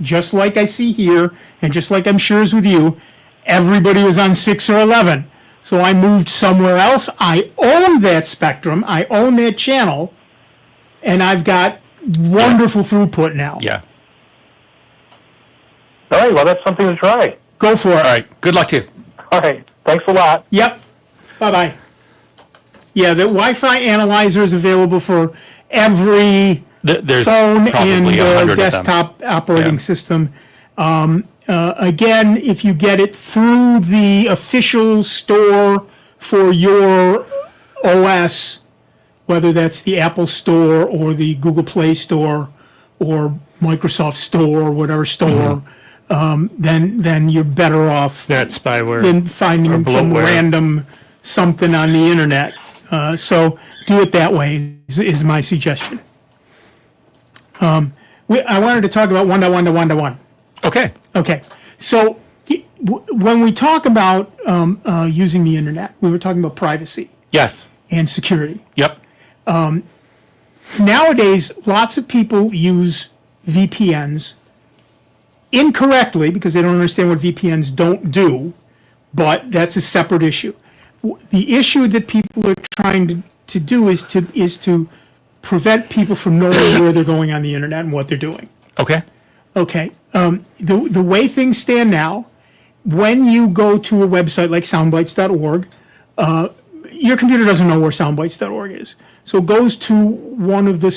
just like I see here, and just like I'm sure is with you, everybody was on 6 or 11. So I moved somewhere else. I own that spectrum. I own that channel, and I've got wonderful throughput now. Yeah. All right. Well, that's something to try. Go for it. All right. Good luck to you. All right. Thanks a lot. Yep. Bye-bye. Yeah, the Wi-Fi analyzer is available for every There's phone probably and 100 of them. desktop operating Yeah. system. Again, if you get it through the official store for your OS, whether that's the Apple Store or the Google Play Store or Microsoft Store or whatever store, then you're better off Not spyware. than finding Or some bloatware. random something on the internet. So do it that way is my suggestion. I wanted to talk about 1.1.1.1. Okay. Okay, so when we talk about using the internet, we were talking about privacy Yes. and security. Yep. Nowadays, lots of people use VPNs incorrectly because they don't understand what VPNs don't do, but that's a separate issue. The issue that people are trying to do is to prevent people from knowing where they're going on the internet and what they're doing. Okay. Okay. The way things stand now, when you go to a website like soundbytes.org, your computer doesn't know where soundbytes.org is. So it goes to one of the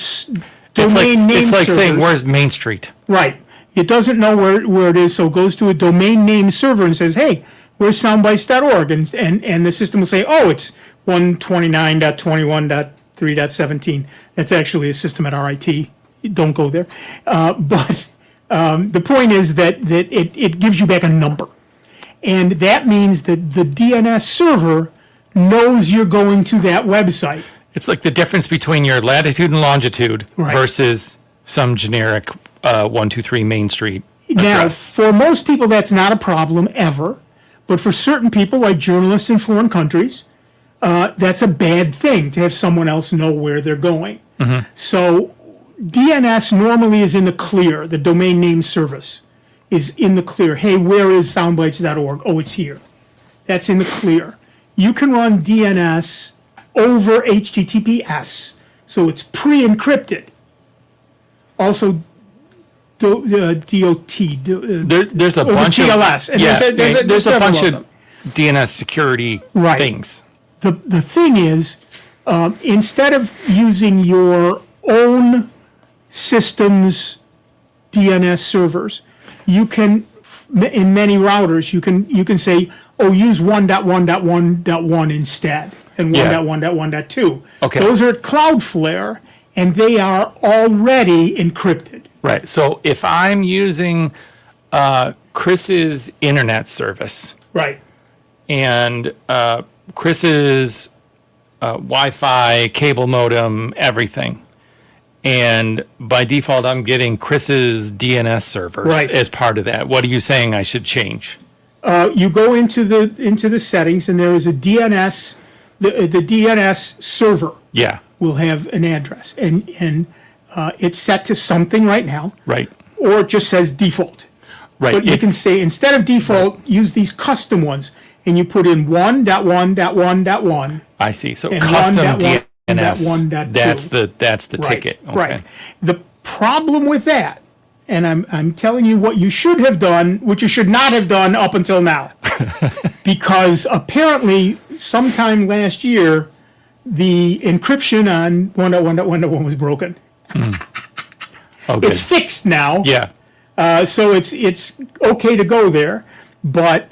domain name It's like saying, servers. where's Main Street? Right. It doesn't know where it is, so it goes to a domain name server and says, hey, where's soundbytes.org? And the system will say, oh, it's 129.21.3.17. That's actually a system at RIT. Don't go there. But the point is that it gives you back a number. And that means that the DNS server knows you're going to that website. It's like the difference between your latitude and longitude Right. versus some generic 123 Main Street Now, address. for most people, that's not a problem ever. But for certain people, like journalists in foreign countries, that's a bad thing to have someone else know where they're going. So DNS normally is in the clear. The domain name service is in the clear. Hey, where is soundbytes.org? Oh, it's here. That's in the clear. You can run DNS over HTTPS, so it's pre-encrypted. Also, DOT. There's a over bunch TLS. of And yeah, there's a several bunch of of DNS security Right. things. The thing is, instead of using your own system's DNS servers, you can, in many routers, you can say, oh, use 1.1.1.1 instead, and Yeah. 1.1.1.2. Okay. Those are at Cloudflare, and they are already encrypted. Right. So if I'm using Chris's internet service Right. and Chris's Wi-Fi, cable modem, everything, and by default, I'm getting Chris's DNS servers Right. as part of that. What are you saying I should change? You go into the settings, and there is a DNS. The DNS server Yeah, will have an address, and it's set to something right now, right, or it just says default. right. But you can say, instead of default, use these custom ones, and you put in 1.1.1.1. I see. So and custom 1.1.1.2. DNS. That's the Right, ticket. Okay. right. The problem with that, and I'm telling you what you should have done, which you should not have done up until now, because apparently sometime last year, the encryption on 1.1.1.1 was broken. Okay. It's fixed now. Yeah. So it's okay to go there, but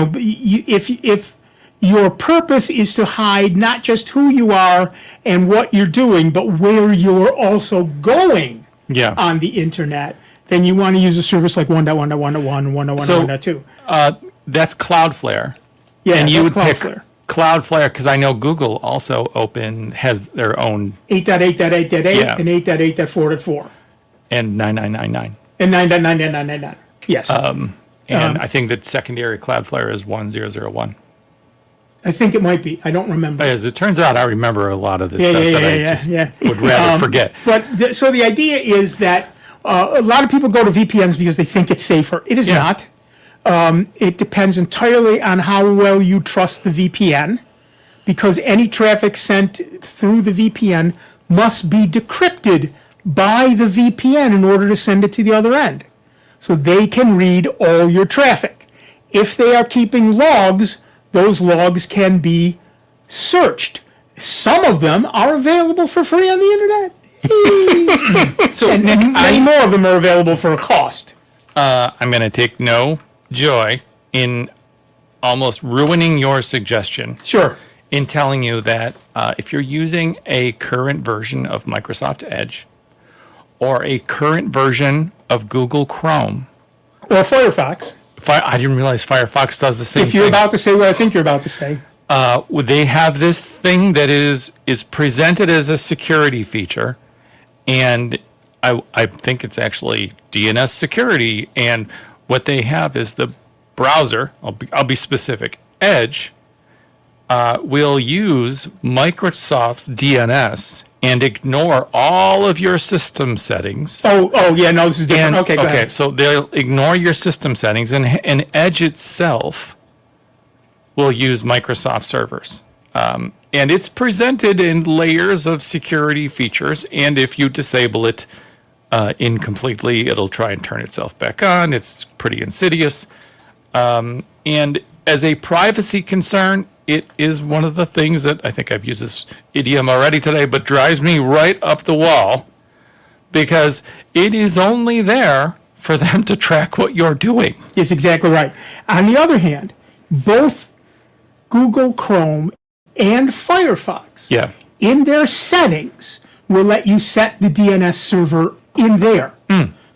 if your purpose is to hide not just who you are and what you're doing, but where you're also going Yeah. on the internet, then you want to use a service like 1.1.1.1 and 1.1.1.2. That's Cloudflare. Yeah, And you would that's pick Cloudflare. Cloudflare because I know Google also has their own 8.8.8.8 Yeah. and 8.8.4.4 and 9999. and 9.9.9.9.9. Yes. And I think that secondary Cloudflare is 1001. I think it might be. I don't remember. As it turns out, I remember a lot of this Yeah, stuff yeah, that yeah, I yeah, just yeah. would rather forget. But so the idea is that a lot of people go to VPNs because they think it's safer. It is Yeah. not. It depends entirely on how well you trust the VPN, because any traffic sent through the VPN must be decrypted by the VPN in order to send it to the other end. So they can read all your traffic. If they are keeping logs, those logs can be searched. Some of them are available for free on the internet. So, And Nick, many more of them are available for a cost. I'm going to take no joy in almost ruining your suggestion Sure. in telling you that if you're using a current version of Microsoft Edge or a current version of Google Chrome, Or Firefox. I didn't realize Firefox does the same If you're thing. about to say what I think you're about to say. They have this thing that is presented as a security feature, and I think it's actually DNS security. And what they have is the browser. I'll be specific. Edge will use Microsoft's DNS and ignore all of your system settings. Oh, yeah, no, this is different. And- Okay, go ahead. So they'll ignore your system settings, and Edge itself will use Microsoft servers. And it's presented in layers of security features, and if you disable it incompletely, it'll try and turn itself back on. It's pretty insidious. And as a privacy concern, it is one of the things that I think I've used this idiom already today, but drives me right up the wall because it is only there for them to track what you're doing. It's exactly right. On the other hand, both Google Chrome and Firefox, Yeah. in their settings, will let you set the DNS server in there.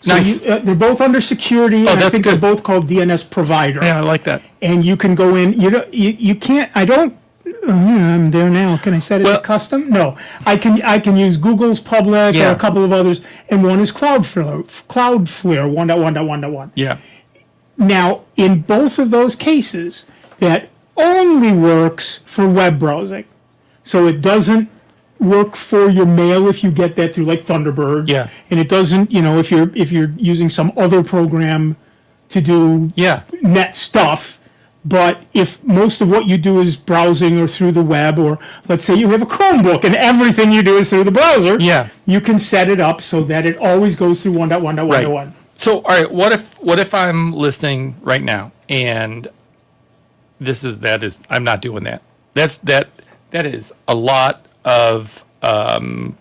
So nice. they're both under security, and I that's think good. they're both called DNS provider. Yeah, I like that. And you can go in. You can't. I don't. I'm there now. Can I set it Well- to custom? No. I can use Google's public or Yeah. a couple of others, and one is Cloudflare 1.1.1.1. Yeah. Now, in both of those cases, that only works for web browsing. So it doesn't work for your mail if you get that through like Thunderbird. Yeah. And it doesn't, if you're using some other program to do Yeah. net stuff. But if most of what you do is browsing or through the web, or let's say you have a Chromebook and everything you do is through the browser, Yeah. you can set it up so that it always goes through 1.1.1.1. So, all right, what if I'm listening right now and I'm not doing that. That is a lot of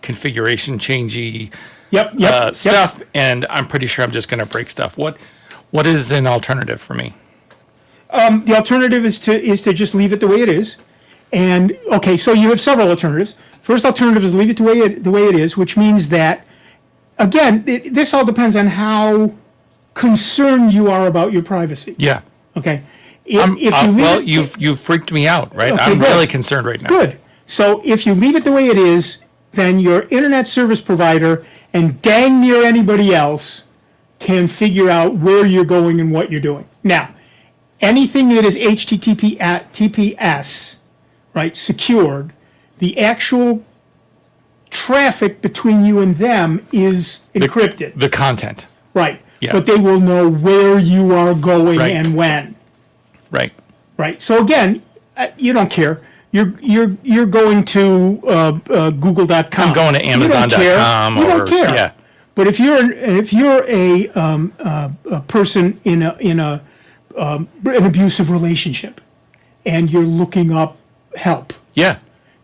configuration changey Yep. stuff, and I'm pretty sure I'm just going to break stuff. What is an alternative for me? The alternative is to just leave it the way it is. And okay, so you have several alternatives. First alternative is leave it the way it is, which means that again, this all depends on how concerned you are about your privacy. Yeah. Okay. If you leave well, it, you've freaked me out, right? Okay, I'm good. really concerned right now. good. So if you leave it the way it is, then your internet service provider and dang near anybody else can figure out where you're going and what you're doing. Now, anything that is HTTP at TPS, right, secured, the actual traffic between you and them is encrypted. The content. Right. Yeah. But they will know where you are going Right. and when. Right. Right. So again, you don't care. You're going to Google.com. I'm going to Amazon.com. You don't care. Yeah. But if you're a person in an abusive relationship, and you're looking up help, Yeah.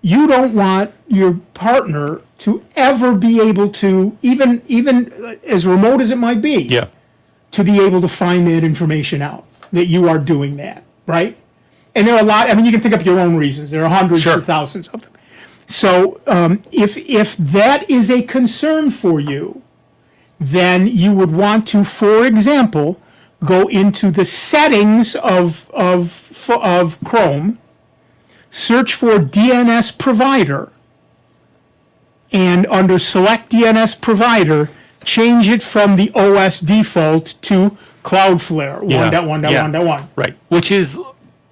you don't want your partner to ever be able to, even as remote as it might be, Yeah. to be able to find that information out, that you are doing that, right? And there are a lot, I mean, you can think up your own reasons. There are hundreds Sure. or thousands of them. So if that is a concern for you, then you would want to, for example, go into the settings of Chrome, search for DNS provider, and under select DNS provider, change it from the OS default to Cloudflare Yeah. 1.1.1.1. Right. Which is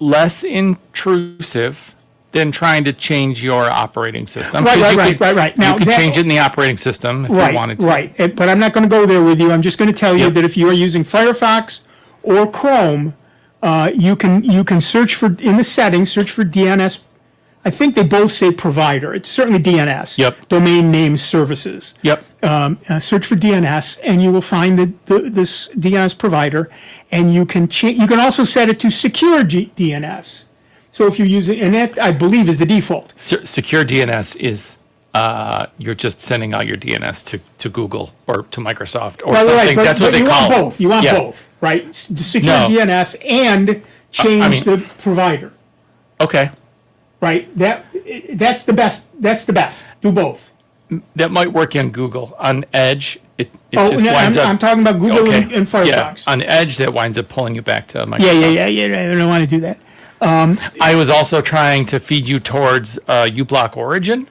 less intrusive than trying to change your operating system. 'Cause you could- Right. You Now, could that- change it in the operating system if you wanted to. Right. But I'm not going to go there with you. I'm just going to tell you Yep. that if you are using Firefox or Chrome, you can search for, in the settings, search for DNS. I think they both say provider. It's certainly DNS. Yep. Domain name services. Yep. Search for DNS, and you will find this DNS provider, and you can you can also set it to secure DNS. So if you're using, and that I believe is the default. Secure DNS is you're just sending out your DNS to Google or to Microsoft or something. But, That's what but they you call want both. You want Yeah. both, right? Secure No. DNS and change the provider, Okay. right? That's the best. That's the best. Do both. That might work in Google. On Edge, it Oh, just no, winds up. I'm talking about Google Okay. and Firefox. Yeah. On Edge, that winds up pulling you back to Microsoft. Yeah. I don't want to do that. I was also trying to feed you towards uBlock Origin,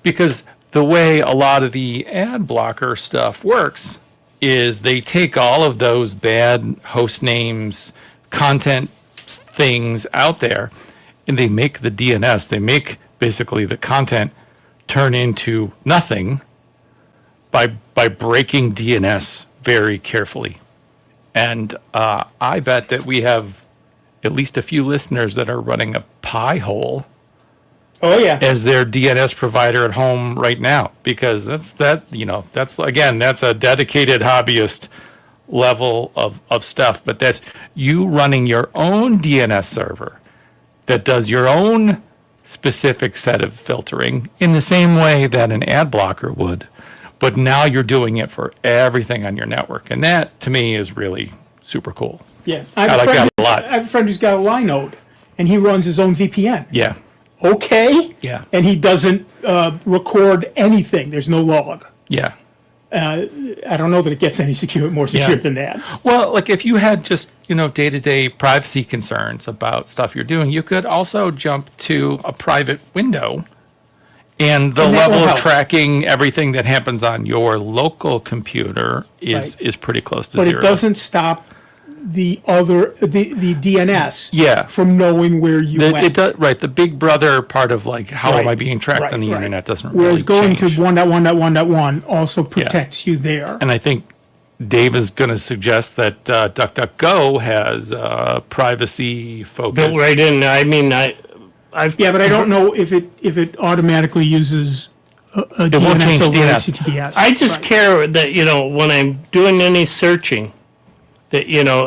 because the way a lot of the ad blocker stuff works is they take all of those bad host names, content things out there, and they make the DNS. They make basically the content turn into nothing by breaking DNS very carefully. And I bet that we have at least a few listeners that are running a Pi-hole Oh yeah. as their DNS provider at home right now, because that's a dedicated hobbyist level of stuff. But that's you running your own DNS server that does your own specific set of filtering in the same way that an ad blocker would. But now you're doing it for everything on your network. And that, to me, is really super cool. Yeah. I like that a lot. I have a friend who's got a Linode, and he runs his own VPN. Yeah. Okay. Yeah. And he doesn't record anything. There's no log. Yeah. I don't know that it gets any more secure Yeah. than that. Well, like if you had just, day-to-day privacy concerns about stuff you're doing, you could also jump to a private window, and the And that will level of help. tracking everything that happens on your local computer is pretty close to But zero. it doesn't stop the DNS Yeah. from knowing where you went. It does, right. The big brother part of like how am I Right. being tracked Right, on the right. internet doesn't Whereas really going change. to 1.1.1.1 also protects you there. And I think Dave is going to suggest that DuckDuckGo has privacy focus. Built right in. I mean, I've Yeah, but I don't know if it automatically uses a It won't DNS change over DNS. HTTPS. I just Right. care that, when I'm doing any searching, that,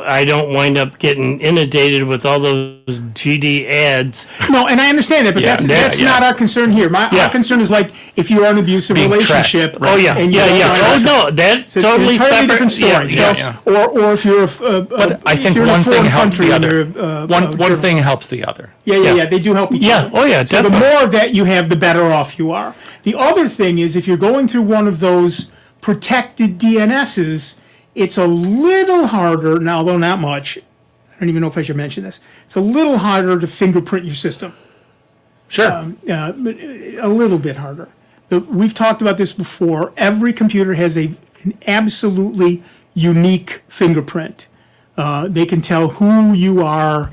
I don't wind up getting inundated with all those GD ads. No, and I understand that, but Yeah, that's yeah. not our concern here. Yeah. Our concern is like if you are in an abusive Being relationship. tracked, right. Oh, yeah. And you Yeah, don't yeah. want Oh, to- no, that's It's an totally entirely separate. different story. Yeah, So, yeah. or if you're I think you're in a one thing foreign helps country the and other. you're, One thing helps the other. Yeah. They do help each Yeah. other. Oh, yeah, So the definitely. more of that you have, the better off you are. The other thing is if you're going through one of those protected DNSs, it's a little harder, now although not much. I don't even know if I should mention this. It's a little harder to fingerprint your system. Sure. A little bit harder. We've talked about this before. Every computer has an absolutely unique fingerprint. They can tell who you are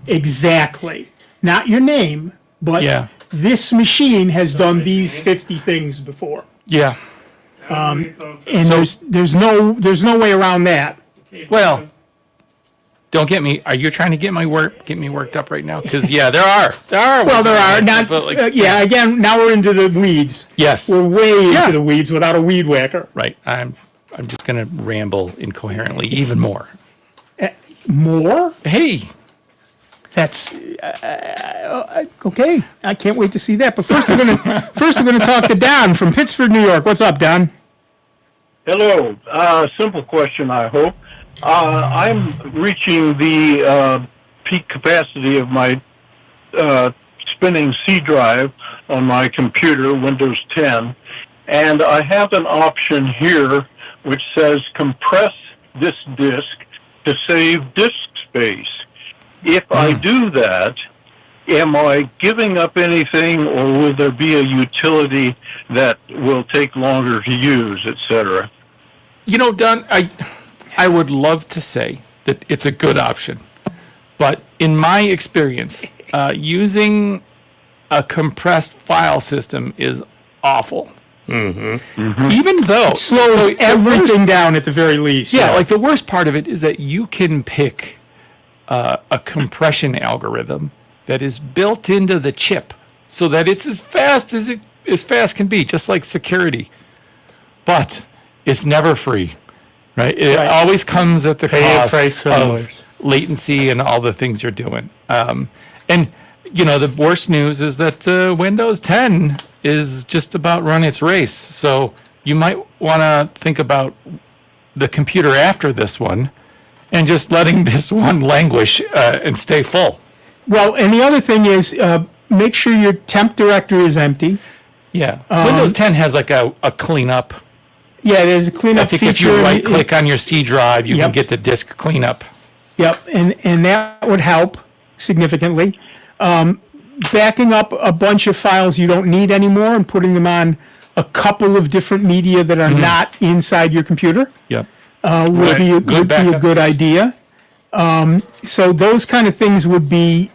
exactly. Not your name, but Yeah. this machine has done these 50 things before. Yeah. And there's no way around that. Well, don't get me. Are you trying to get me worked up right now? Because there are. Well, there are not. But, like, Again, now we're into the weeds. Yes. We're way Yeah. into the weeds without a weed whacker. Right. I'm just gonna ramble incoherently even more. More? Hey. That's okay. I can't wait to see that. But first, we're gonna talk to Don from Pittsford, New York. What's up, Don? Hello. Simple question, I hope. I'm reaching the peak capacity of my spinning C drive on my computer, Windows 10, and I have an option here which says compress this disk to save disk space. If I do that, am I giving up anything, or will there be a utility that will take longer to use, etc.? Don, I would love to say that it's a good option, but in my experience, using a compressed file system is awful. Even though Slows everything down at the very least. yeah, like the worst part of it is that you can pick a compression algorithm that is built into the chip, so that it's as fast can be, just like security. But it's never free, right? It always comes at the Pay a cost price for of noise. latency and all the things you're doing. And the worst news is that Windows 10 is just about run its race. So you might want to think about the computer after this one and just letting this one languish and stay full. Well, and the other thing is, make sure your temp directory is empty. Yeah. Windows 10 has like a cleanup. Yeah, there's a cleanup I think feature. if you right click on your C drive, you Yep. can get to disk cleanup. Yep, and that would help significantly. Backing up a bunch of files you don't need anymore and putting them on a couple of different media that are not inside your computer Yep. would be a backup. good idea. So those kind of things would be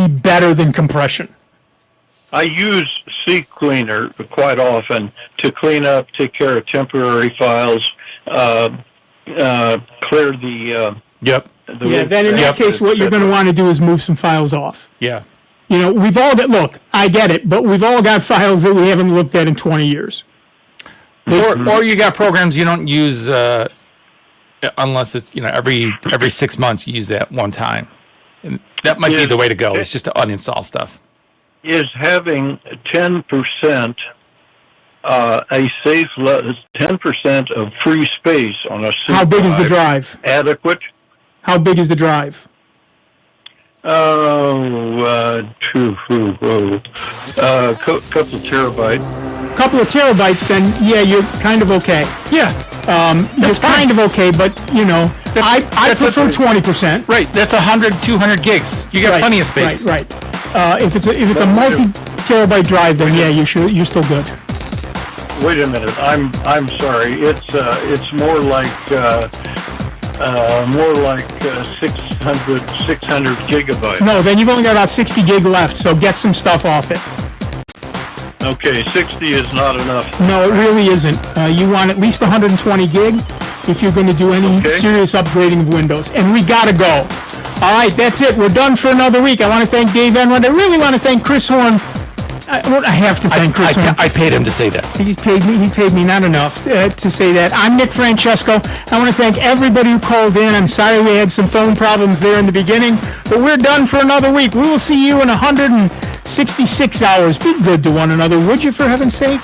better than compression. I use CCleaner quite often to clean up, take care of temporary files, clear the. Yep. Yeah, then in that case, what you're going to want to do is move some files off. Yeah. We've all got, look, I get it, but we've all got files that we haven't looked at in 20 years. Or you got programs you don't use unless it's every 6 months you use that one time, and that might be the way to go. It's just to uninstall stuff. Is having 10% a safe 10% of free space on a C How big is the drive? adequate? How big is the drive? Couple terabyte. Couple of terabytes, then yeah, you're kind of okay. Yeah. You're kind of okay, but I prefer 20%. Right. That's 100, 200 gigs. You got plenty of space. Right. If it's a multi-terabyte drive, then yeah, you're still good. Wait a minute. I'm sorry. It's more like 600 gigabytes. No, then you've only got about 60 gig left, so get some stuff off it. Okay, 60 is not enough. No, it really isn't. You want at least 120 gig if you're going to do any serious upgrading of Windows. And we got to go. All right, that's it. We're done for another week. I want to thank Dave Enright. I really want to thank Chris Horn. I have to thank Chris Horn. I paid him to say that. He paid me not enough to say that. I'm Nick Francesco. I want to thank everybody who called in. I'm sorry we had some phone problems there in the beginning, but we're done for another week. We will see you in 166 hours. Be good to one another, would you, for heaven's sake?